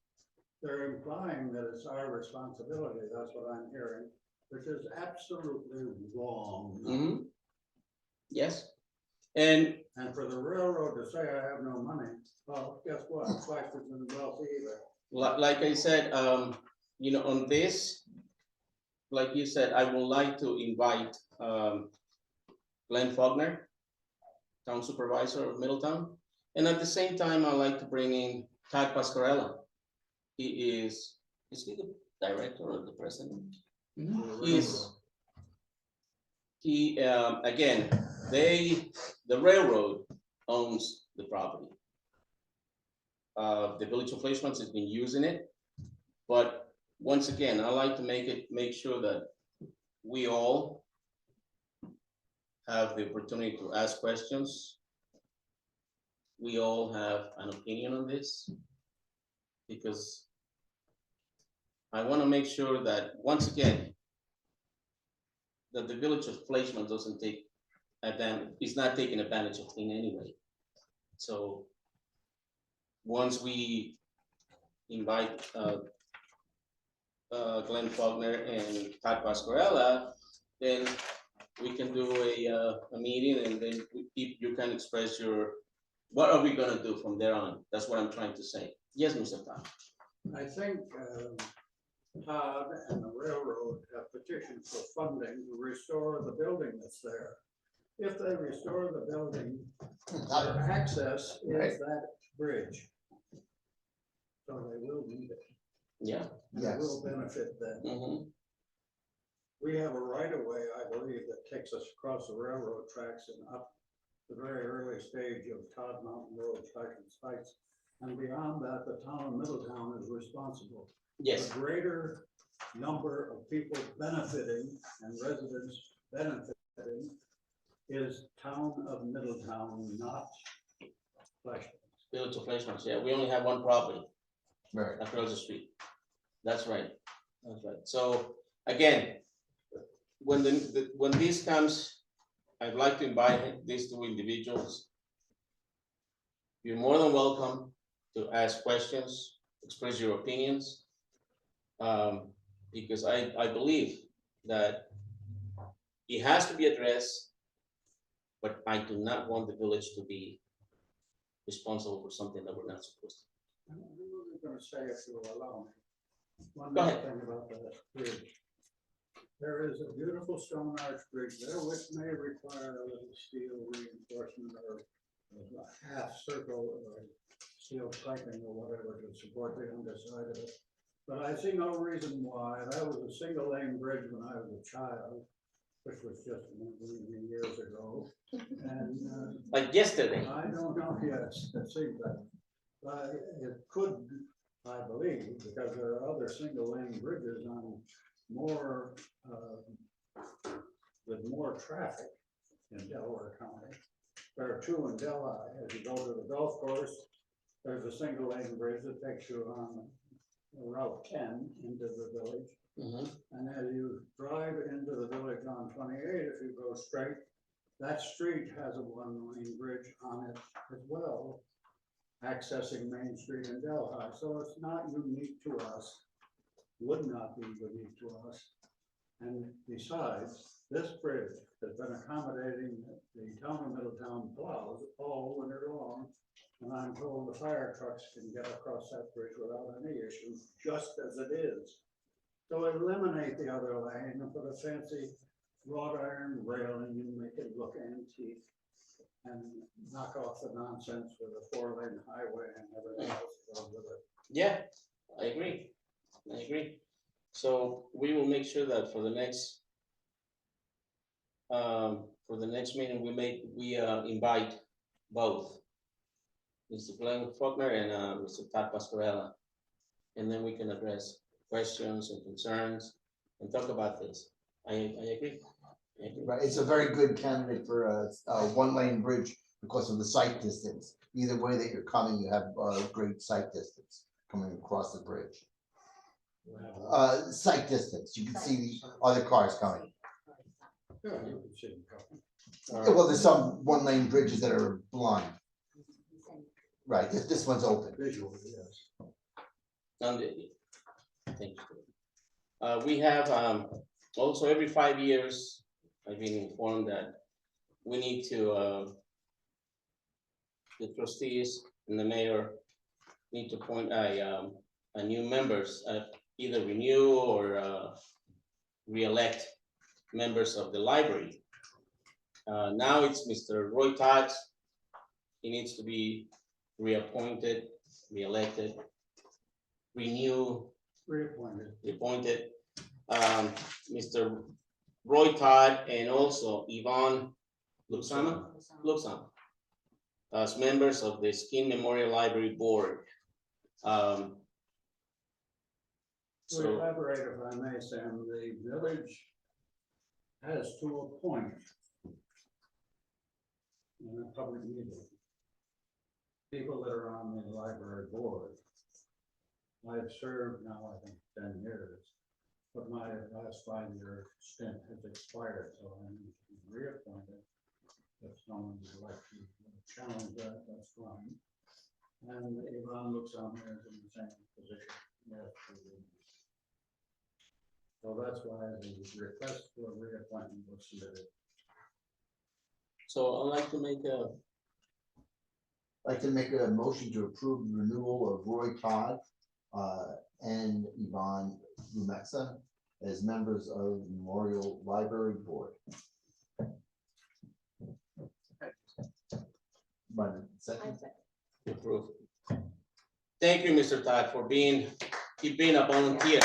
they're implying that it's our responsibility. That's what I'm hearing, which is absolutely wrong. Yes, and And for the railroad to say I have no money, well, guess what? Fleischmann's isn't wealthy either. like I said, you know, on this, like you said, I would like to invite Glenn Faulkner, town supervisor of Middletown, and at the same time, I'd like to bring in Todd Pascarella. Is he the director or the president? Again, the railroad owns the property. The village of Fleischmann's has been using it, but once again, I like to make sure that we all have the opportunity to ask questions. We all have an opinion on this, because I want to make sure that, once again, that the village of Fleischmann doesn't take advantage, is not taking advantage of in any way. So once we invite Glenn Faulkner and Todd Pascarella, then we can do a meeting, and then you can express what are we gonna do from there on? That's what I'm trying to say. Yes, Mr. Todd. I think Todd and the railroad have petitioned for funding to restore the building that's there. If they restore the building, their access is that bridge. So they will need it. Yeah. And it will benefit them. Mm-hmm. We have a right of way, I believe, that takes us across the railroad tracks and up the very early stage of Todd Mountain Road, Steigen's Heights. And beyond that, the town of Middletown is responsible. Yes. The greater number of people benefiting and residents benefiting is town of Middletown, not Fleischmann. Village of Fleischmann, yeah, we only have one property Right. across the street. That's right. That's right. So again, when when this comes, I'd like to invite these two individuals. You're more than welcome to ask questions, express your opinions, because I believe that it has to be addressed, but I do not want the village to be responsible for something that we're not supposed to. I'm only gonna say, if you'll allow me, one Go more ahead. thing about that bridge. There is a beautiful stone arch bridge there, which may require a little steel reinforcement or a half circle or steel piping or whatever to support the underside of it. But I see no reason why. That was a single lane bridge when I was a child, which was just many years ago. And Like yesterday. I don't know, yes, it seems that. It could, I believe, because there are other single lane bridges on more, with more traffic in Delaware County. There are two in Delhi. As you go to the golf course, there's a single lane bridge that takes you on Route 10 into the village. Mm-hmm. And as you drive into the village on 28, if you go straight, that street has a one-lane bridge on it as well, accessing Main Street in Delhi. So it's not unique to us, would not be unique to us. And besides, this bridge has been accommodating the town of Middletown plows all winter long. And I'm told the fire trucks can get across that bridge without any issue, just as it is. So eliminate the other lane and put a fancy wrought iron railing and make it look antique. And knock off the nonsense with a 4-lane highway and everything else that goes with it. Yeah, I agree. I agree. So we will make sure that for the next meeting, we invite both Mr. Glenn Faulkner and Mr. Todd Pascarella. And then we can address questions and concerns and talk about this. I agree. I agree. Right, it's a very good candidate for a 1-lane bridge because of the sight distance. Either way that you're coming, you have great sight distance coming across the bridge. Sight distance, you can see the other cars coming. Yeah, you can see them coming. Well, there's some 1-lane bridges that are blind. Right, this one's open. Visually, yes. Thank you. We have also every 5 years, I've been informed that we need to, the trustees and the mayor need to appoint a new members, either renew or re-elect members of the library. Now it's Mr. Roy Todd. He needs to be reappointed, re-elected, renew, reappointed. Mr. Roy Todd and also Yvonne Luxana as members of the Skin Memorial Library Board. To So, elaborate, if I may, Sam, the village has to appoint in a public meeting people that are on the library board. I've served now, I think, 10 years, but my last 5-year stint has expired, so I'm reappointed. If someone would like to challenge that, that's fine. And Yvonne looks on here in the same position. Yes, she is. So that's why the request for reappointment was submitted. so I'd like to make A motion to approve the renewal of Roy Todd and Yvonne Lumexa as members of the Memorial Library Board. Second. to approve. Thank you, Mr. Todd, for being a volunteer.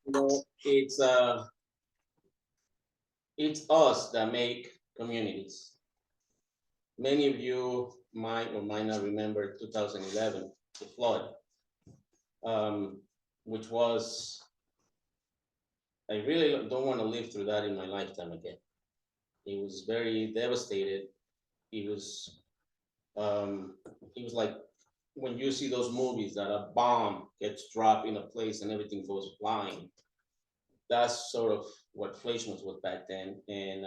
You know, it's us that make communities. Many of you might or might not remember 2011, the flood, which was, I really don't want to live through that in my lifetime again. It was very devastated. It was like when you see those movies that a bomb gets dropped in a place and everything goes flying. That's sort of what Fleischman's was back then, and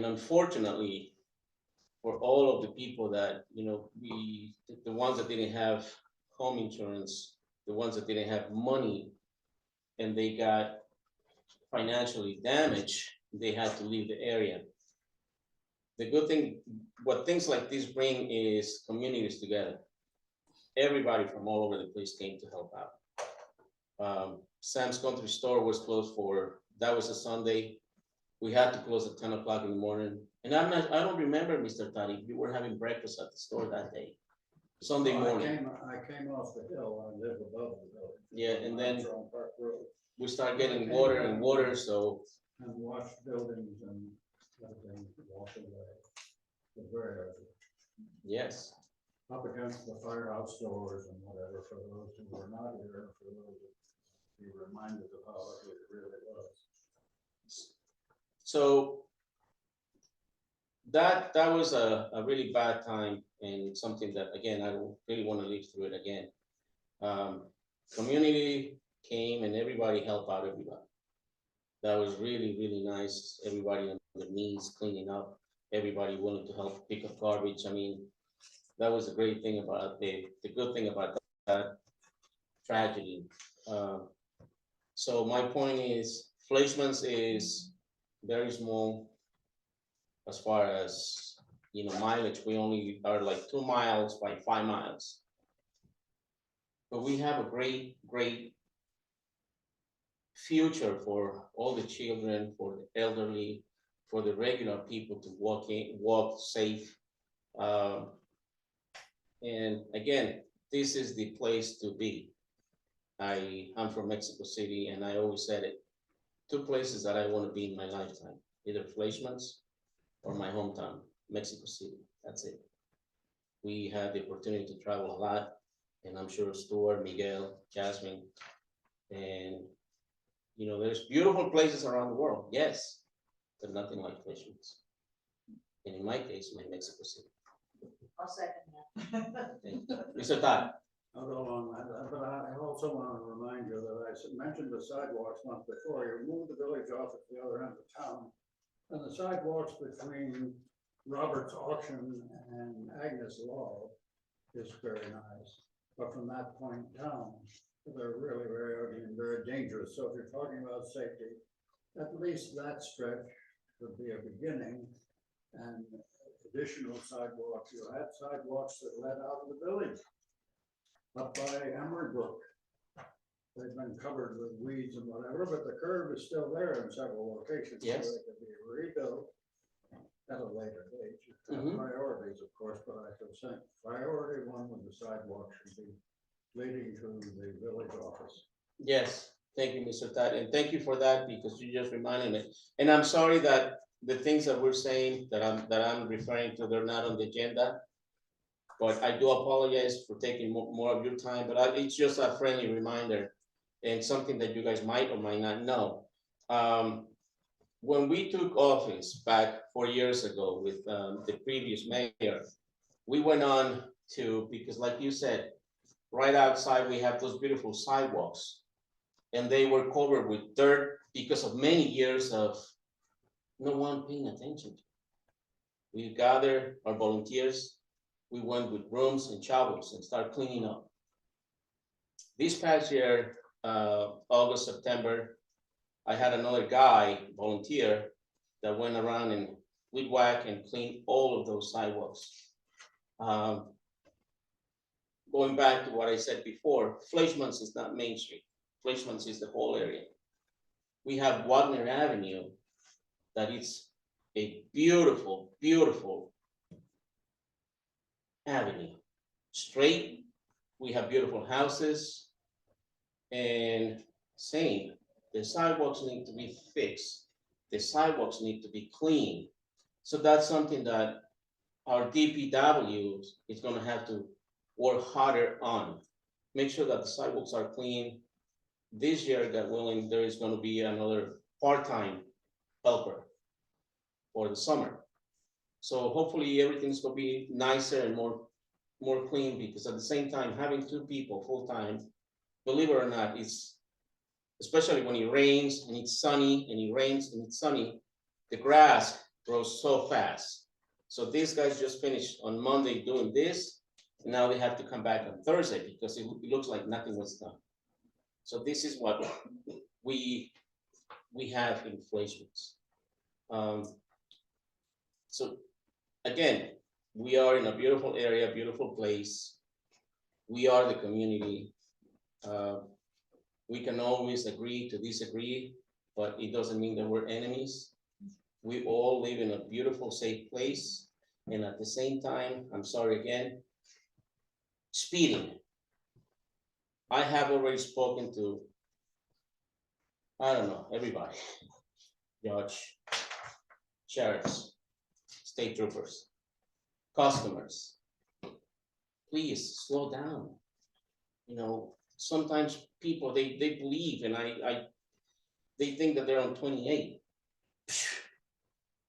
unfortunately, for all of the people that, you know, the ones that didn't have home insurance, the ones that didn't have money, and they got financially damaged, they had to leave the area. The good thing, what things like this bring is communities together. Everybody from all over the place came to help out. Sam's Country Store was closed that was a Sunday. We had to close at 10 o'clock in the morning. And I don't remember, Mr. Todd, if you were having breakfast at the store that day, Sunday morning. I came off the hill, I live above the village. Yeah, and then On Park Road, we started getting water and water, so and watched buildings and everything walk away. It was very ugly. yes. Up against the firehouse doors and whatever, for those who were not here, for those who be reminded of how ugly it really was. So that was a really bad time and something that, again, I don't really want to live through it again. Community came and everybody helped out everybody. That was really, really nice. Everybody on their knees cleaning up, everybody willing to help pick up garbage. I mean, that was the great thing about the good thing about that tragedy. So my point is, Fleischman's is very small as far as, you know, mileage. We only are like 2 miles by 5 miles. but we have a great, great future for all the children, for the elderly, for the regular people to walk safe. Um, and again, this is the place to be. I'm from Mexico City, and I always said it. Two places that I want to be in my lifetime, either Fleischmann's or my hometown, Mexico City. That's it. We had the opportunity to travel a lot, and I'm sure Stuart, Miguel, Jasmine, and there's beautiful places around the world, yes, but nothing like Fleischmann's. And in my case, my Mexico City. I'll second that. Thank you. Mr. Todd, I'll go along with that, but I also want to remind you that mentioned the sidewalks once before. You moved the village off at the other end of town. And the sidewalks between Robert's Auction and Agnes Law is very nice. But from that point down, they're really very ugly and very dangerous. So if you're talking about safety, at least that stretch would be a beginning. And additional sidewalks, you had sidewalks that led out of the village up by Emery Brook. They've been covered with weeds and whatever, but the curb is still there in several locations. Yes. So they could be rebuilt at a later date. You have Mhm. priorities, of course, but I could say priority one with the sidewalk should be leading to the village office. yes, thank you, Mr. Todd, and thank you for that, because you just reminded me. And I'm sorry that the things that we're saying, that I'm referring to, they're not on the agenda. But I do apologize for taking more of your time, but it's just a friendly reminder and something that you guys might or might not know. When we took office back 4 years ago with the previous mayor, we went on to, because like you said, right outside, we have those beautiful sidewalks. And they were covered with dirt because of many years of no one paying attention. We gathered our volunteers, we went with brooms and shovels and started cleaning up. This past year, August, September, I had another guy, volunteer, that went around and weed whack and clean all of those sidewalks. Going back to what I said before, Fleischmann's is not Main Street. Fleischmann's is the whole area. We have Wagner Avenue, that is a beautiful, beautiful avenue. Straight, we have beautiful houses, and same, the sidewalks need to be fixed. The sidewalks need to be clean. So that's something that our DPW is gonna have to work harder on. Make sure that the sidewalks are clean. This year, God willing, there is gonna be another part-time helper for the summer. So hopefully everything's gonna be nicer and more clean, because at the same time, having two people full-time, believe it or not, it's, especially when it rains and it's sunny and it rains and it's sunny, the grass grows so fast. So these guys just finished on Monday doing this, and now they have to come back on Thursday because it looks like nothing was done. So this is what we have inflations. So again, we are in a beautiful area, beautiful place. We are the community. We can always agree to disagree, but it doesn't mean that we're enemies. We all live in a beautiful, safe place. And at the same time, I'm sorry again, speeding. I have already spoken to, I don't know, everybody. Judge, sheriffs, state troopers, customers. Please slow down. Sometimes people, they believe, and they think that they're on 28.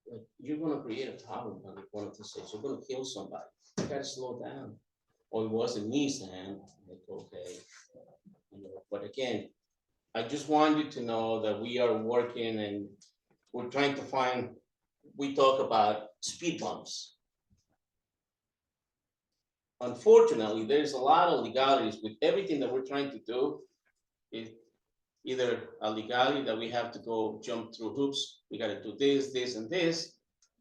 Like, you're gonna create a problem on one of these days. You're gonna kill somebody. You gotta slow down. Or it wasn't me, Sam. Like, okay. But again, I just want you to know that we are working and we're trying to find, we talk about speed bumps. Unfortunately, there's a lot of legalities with everything that we're trying to do. Is either a legality that we have to go jump through hoops. We got to do this, this, and this,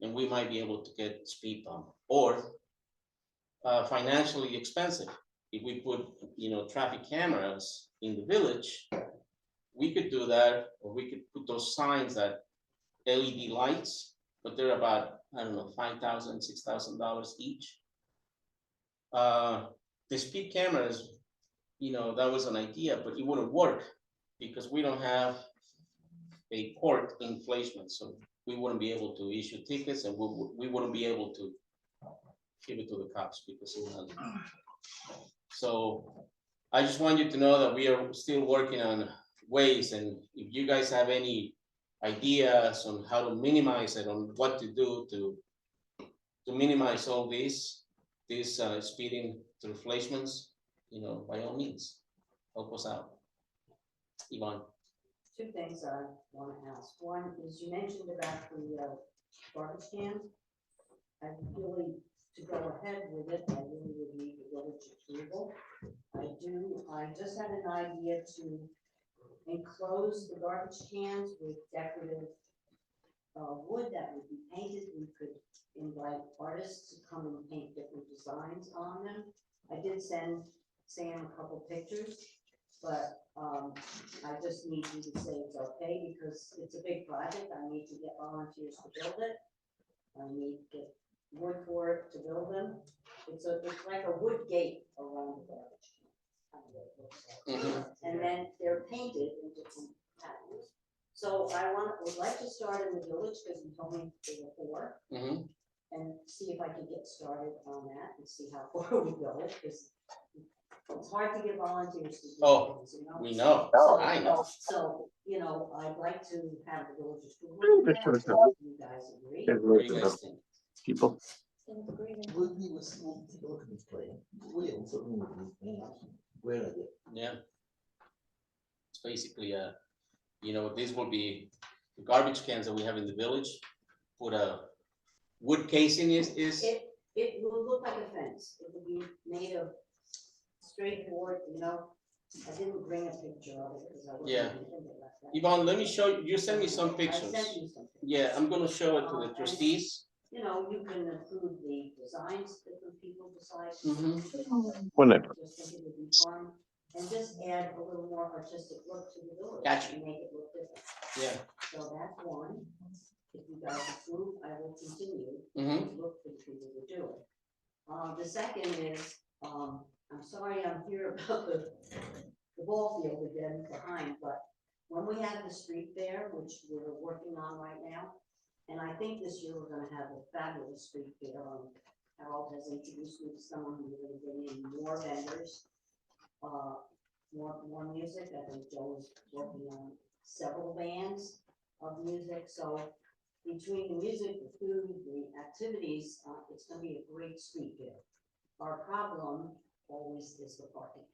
and we might be able to get speed bump, or financially expensive. if we put, traffic cameras in the village, we could do that, or we could put those signs that LED lights, but they're about, I don't know, $5,000, $6,000 each. The speed cameras, that was an idea, but it wouldn't work because we don't have a port in Fleischmann, so we wouldn't be able to issue tickets, and we wouldn't be able to give it to the cops because it was. So I just want you to know that we are still working on ways, and if you guys have any ideas on how to minimize it, on what to do to minimize all this speeding through Fleischmann's, by all means, help us out. Yvonne. Two things I want to ask. One is you mentioned about the garbage can. I really, to go ahead with it, I really would need the village approval. I just had an idea to enclose the garbage cans with decorative wood that would be painted. We could invite artists to come and paint different designs on them. I did send Sam a couple pictures, but I just need you to say it's okay because it's a big project. I need to get volunteers to build it. I need to get wood for it to build them. It's like a wood gate around the garbage can. Kind of what it looks like. And then they're painted in different patterns. So I would like to start in the village because you told me there were 4. And see if I can get started on that and see how far we go, because it's hard to get volunteers to do things, We know, So- I know. So, I'd like to have the village approval. You guys agree? What do you guys think? We'll take a look at this plan. We'll certainly look at this plan. Great idea. Yeah. It's basically, this will be the garbage cans that we have in the village. Put a wood casing is. It will look like a fence. It will be made of straight board, I didn't bring a picture of it because I wasn't. Yeah. thinking about that. Yvonne, let me show you, you send me some I pictures. sent you some pictures. Yeah, I'm gonna show it to the trustees. You can approve the designs that the people decide. Whenever. Just think it would be fun, and just add a little more artistic look to the village. Gotcha. And make it look different. Yeah. So that's one. If you guys approve, I will continue Mhm. to look for the people to do it. The second is, I'm sorry I'm here about the ball field again behind, but when we have the street fair, which we're working on right now, and I think this year we're gonna have a fabulous street fair. Harold has introduced me to someone who's gonna bring in more vendors, more music. I think Joe is working on several bands of music. So between the music, the food, the activities, it's gonna be a great street fair. Our problem always is the parking.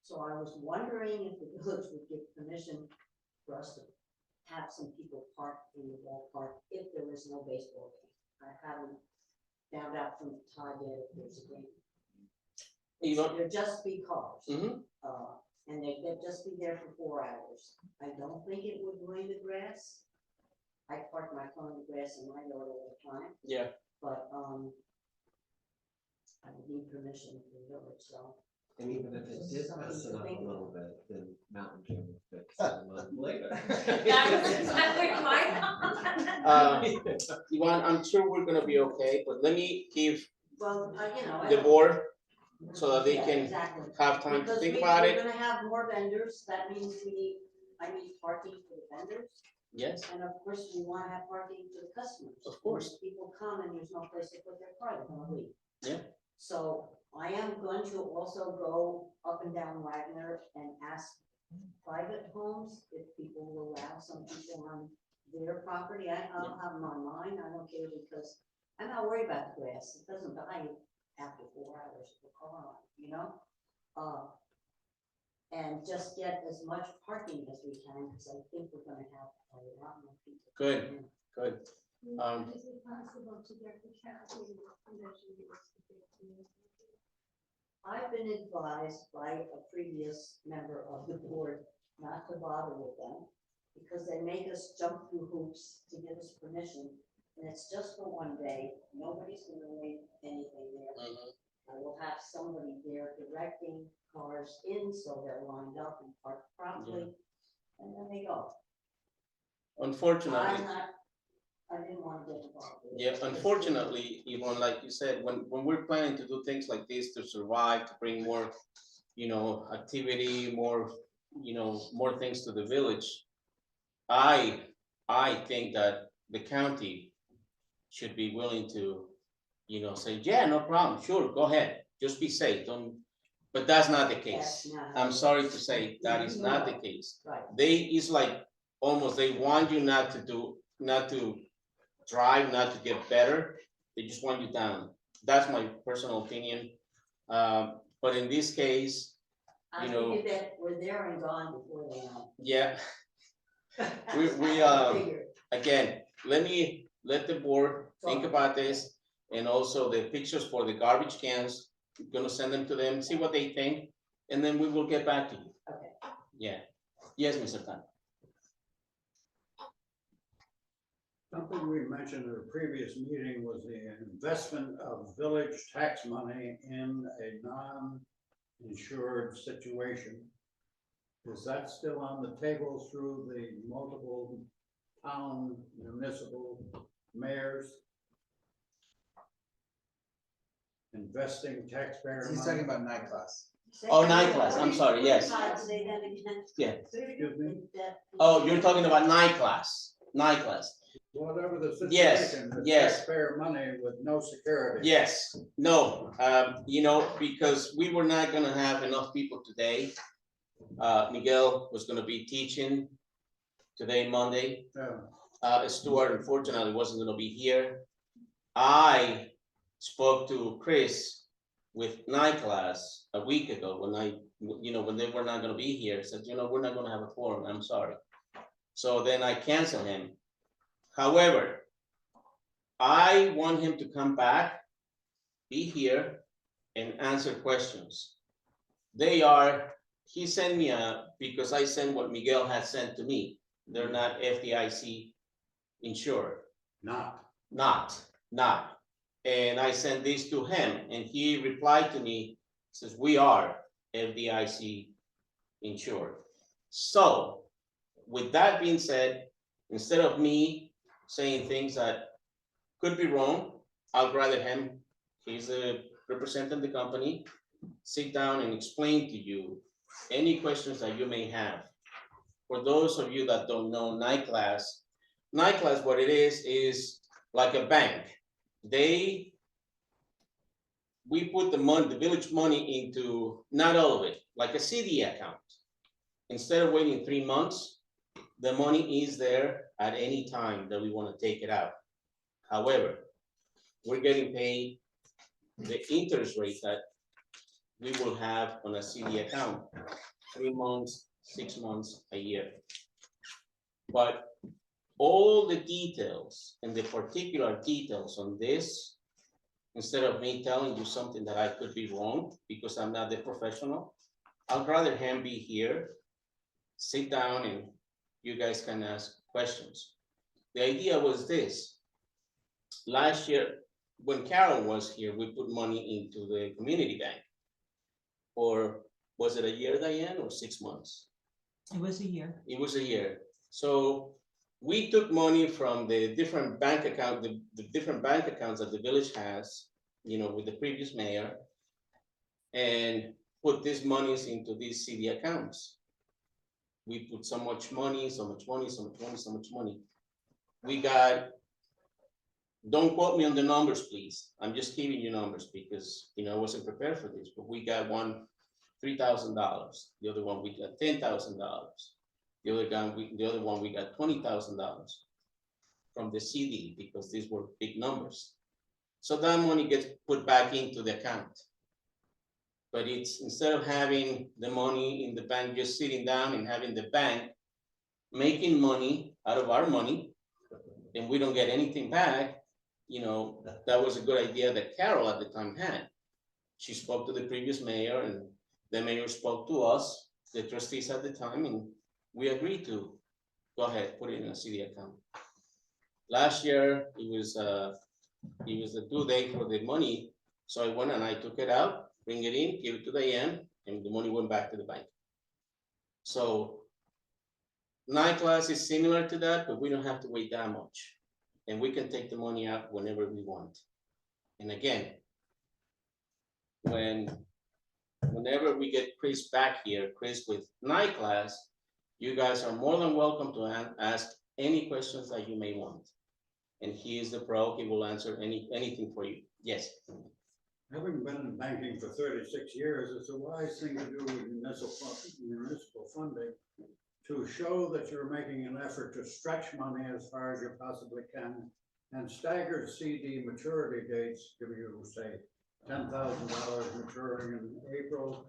So I was wondering if the village would give permission for us to have some people park in the ballpark if there is no baseball game. I haven't found out from Todd yet if there's a game. There'll just be cars. And they'll just be there for 4 hours. I don't think it would ruin the grass. I park my car in the grass in my yard all the time, Yeah. but, I would need permission from the village, so. And even if it did mess it up a Think about little bit, then Mountain Dew will fix it a month later. That was exactly my Yvonne, I'm sure we're gonna be okay, but let me give Well, I the don't- board so that they Yeah, can exactly. have time to Because think we're about it. gonna have more vendors, that means I need parking for the vendors, Yes, and of course, we wanna have parking for the customers. Of course. When people come and there's no place to put their car, they're gonna leave. Yeah. So I am going to also go up and down Wagner and ask private homes if people will allow some people on their property. I'll have them on mine, I don't care, because I'm not worried about the grass, it doesn't die after 4 hours of the car on, and just get as much parking as we can, because I think we're gonna have a lot more people. Good. coming in. good. Is it possible to get the county permission to I've been advised by a previous member of the board not to bother with them, because they make us jump through hoops to give us permission, and it's just for one day, nobody's gonna leave anything there. I will have somebody there directly directing cars in so they're lined up and parked properly, and then they go. Unfortunately, I didn't want to get involved. with it. yeah, unfortunately, Yvonne, like you said, when we're planning to do things like this to survive, to bring more, activity, more, more things to the village, I think that the county should be willing to, say, yeah, no problem, sure, go ahead, just be safe, don't, but that's not the case. That's not how I'm it sorry to works. say, that is not the case. Right. It's like, almost, they want you not to drive, not to get better, they just want you down. That's my personal opinion. But in this case, I you know- figured that we're there and gone before they know. yeah, we, I figured. again, let the board think about this, and also the pictures for the garbage cans, I'm gonna send them to them, see what they think, and then we will get back to you. Okay. Yeah, yes, Mr. Tan. Something we mentioned at a previous meeting was the investment of village tax money in a non-insured situation. Is that still on the table through the multiple town municipal mayors? Investing taxpayer money? He's talking about night class. Oh, night class, I'm sorry, yes. Todd, say that again. Yeah. Excuse me? Oh, you're talking about night class. Whatever the Yes, situation, the yes. taxpayer money with no security. Yes, no, because we were not gonna have enough people today. Miguel was gonna be teaching today, Monday. Yeah. Stuart unfortunately wasn't gonna be here. I spoke to Chris with night class a week ago when they were not gonna be here, said, we're not gonna have a quorum, I'm sorry. So then I canceled him. However, I want him to come back, be here, and answer questions. He sent me because I sent what Miguel had sent to me. They're not FDIC insured. Not. And I sent this to him, and he replied to me, says, we are FDIC insured. So, with that being said, instead of me saying things that could be wrong, I'd rather him, he's representing the company, sit down and explain to you any questions that you may have. For those of you that don't know night class, what it is like a bank. We put the village money into, not all of it, like a CD account. Instead of waiting 3 months, the money is there at any time that we want to take it out. However, we're getting paid the interest rate that we will have on a CD account, 3 months, 6 months, a year. But all the details and the particular details on this, instead of me telling you something that I could be wrong because I'm not the professional, I'd rather him be here, sit down, and you guys can ask questions. The idea was this. Last year, when Carol was here, we put money into the community bank. Or was it a year, Diane, or 6 months? It was a year. It was a year. So we took money from the different bank account, the different bank accounts that the village has, with the previous mayor, and put these monies into these CD accounts. We put so much money. We got, don't quote me on the numbers, please. I'm just giving you numbers because, I wasn't prepared for this, but we got one $3,000. The other one, we got $10,000. The other one, we got $20,000 from the CD because these were big numbers. So that money gets put back into the account. But it's, instead of having the money in the bank, just sitting down and having the bank making money out of our money, and we don't get anything back, that was a good idea that Carol at the time had. She spoke to the previous mayor, and the mayor spoke to us, the trustees at the time, and we agreed to go ahead, put it in a CD account. Last year, it was the due date for the money So I went and I took it out, bring it in, give it to the AM, and the money went back to the bank. So night class is similar to that, but we don't have to wait that much. And we can take the money out whenever we want. And again, whenever we get Chris back here, Chris with night class, you guys are more than welcome to ask any questions that you may want. And he is the pro, he will answer anything for you. Yes. Having been in banking for 36 years, it's a wise thing to do with municipal funding to show that you're making an effort to stretch money as far as you possibly can. And staggered CD maturity dates give you, say, $10,000 maturing in April,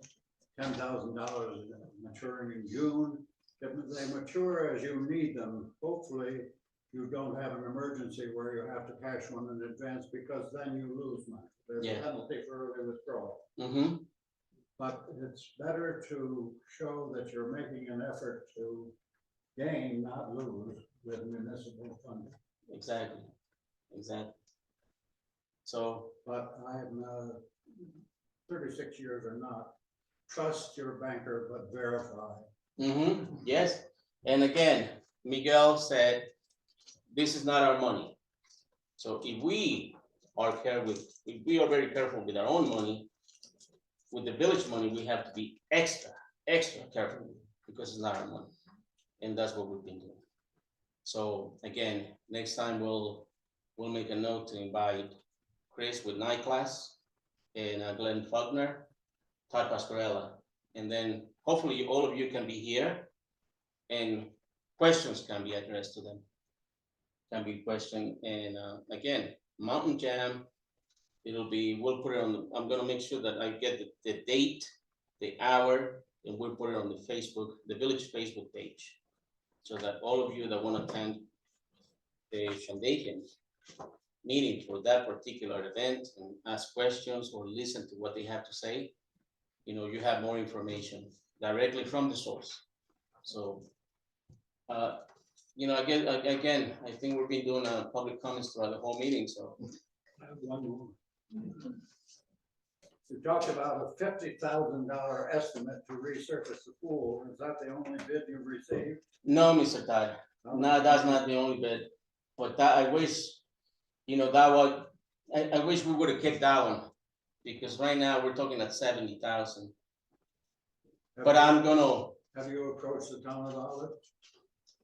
$10,000 maturing in June. If they mature as you need them, hopefully you don't have an emergency where you have to cash one in advance, because then you lose money. There's a Yeah. penalty for early withdrawal. Mm-hmm. But it's better to show that you're making an effort to gain, not lose, with municipal funding. Exactly. Exactly. So, But I'm 36 years or not, trust your banker, but verify. yes. And again, Miguel said, this is not our money. So if we are very careful with our own money, with the village money, we have to be extra careful because it's not our money. And that's what we've been doing. So again, next time we'll make a note to invite Chris with night class and Glenn Faulkner, Todd Pasquarella, and then hopefully all of you can be here and questions can be addressed to them. Can be questioned, and again, Mountain Jam, we'll put it on, I'm gonna make sure that I get the date, the hour, and we'll put it on the Facebook, the village Facebook page. So that all of you that wanna attend the Shandaken meeting for that particular event and ask questions or listen to what they have to say, you have more information directly from the source. So, again, I think we've been doing public comments throughout the whole meeting, so. I have one more. You talked about a $50,000 estimate to resurface the pool. Is that the only bid you've received? No, Mr. Todd, no, that's not the only bid, but that, I wish, I wish we would have kept that one, because right now we're talking at 70,000, but I'm gonna, Have you approached the town of Olive?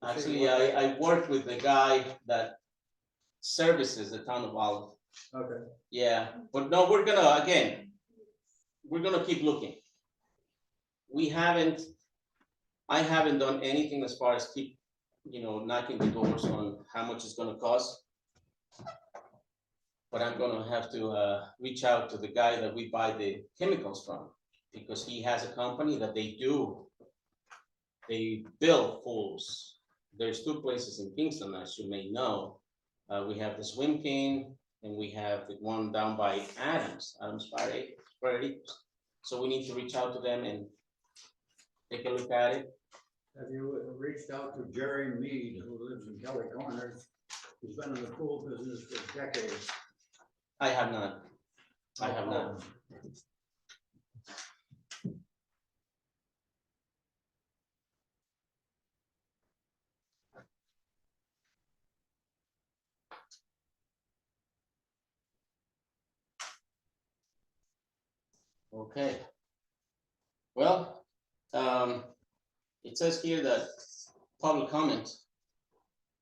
actually, I work with the guy that services the town of Olive. Okay. Yeah, but no, we're gonna keep looking. I haven't done anything as far as keep, knocking the doors on how much it's gonna cost. But I'm gonna have to reach out to the guy that we buy the chemicals from, because he has a company that they build pools. There's two places in Kingston, as you may know. We have the Swim King, and we have the one down by Adams Fire Acres. So we need to reach out to them and take a look at it. Have you reached out to Jerry Mead, who lives in Kelly Corners? He's been in the pool business for decades. I have not. I have not. Okay. Well, it says here that public comment.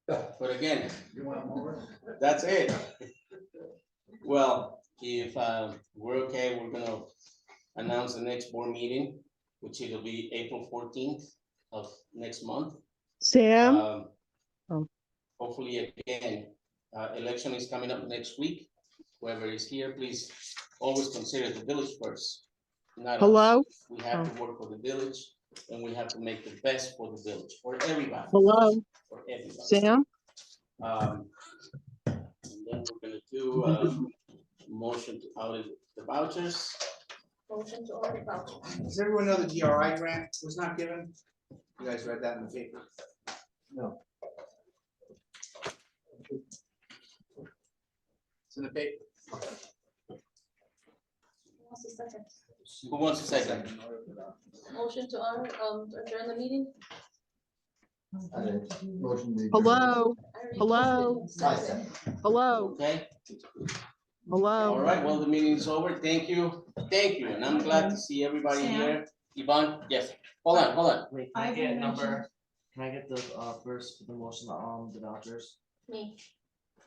But again, You want more? that's it. Well, if we're okay, we're gonna announce the next board meeting, which it'll be April 14th of next month. Sam? Hopefully, again, election is coming up next week. Whoever is here, please always consider the village first. Not us. Hello? We have to work for the village, and we have to make the best for the village, for everybody. Hello? For everybody. Sam? And then we're gonna do a motion to audit the vouchers. Motion to order vouchers. Does everyone know the DRI grant was not given? You guys read that in the paper? No. It's in the paper. second? Who wants a second? Motion to honor, to adjourn the meeting? Motion. to adjourn. I Hello, already Hello? moved it. Second. hello, Okay, all hello. right, well, the meeting is over. Thank you, and I'm glad to see everybody Sam? here. Yvonne, yes, hold on. Wait, Can I I've get been number, can I get the, first, the motion, the vouchers? Me.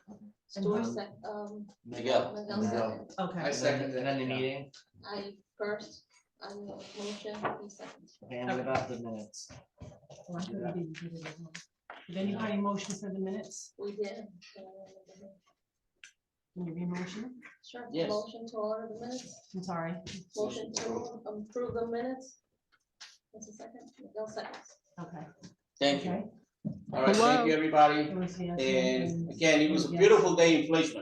And Stuart, who- Miguel. Miguel second. Okay, second And then the meeting, I first, I motion, he second. okay, and what about the minutes? well, I thought we did it as well. Did anybody motion for the minutes? We did. Can you re-motion? Sure. Yes. Motion to honor the minutes, I'm sorry. motion to approve the minutes. What's the second? Miguel second. Okay. Thank you. Okay. All right, thank you, everybody. It was yes, And yes, again, it was a yes. beautiful day in Fleischman.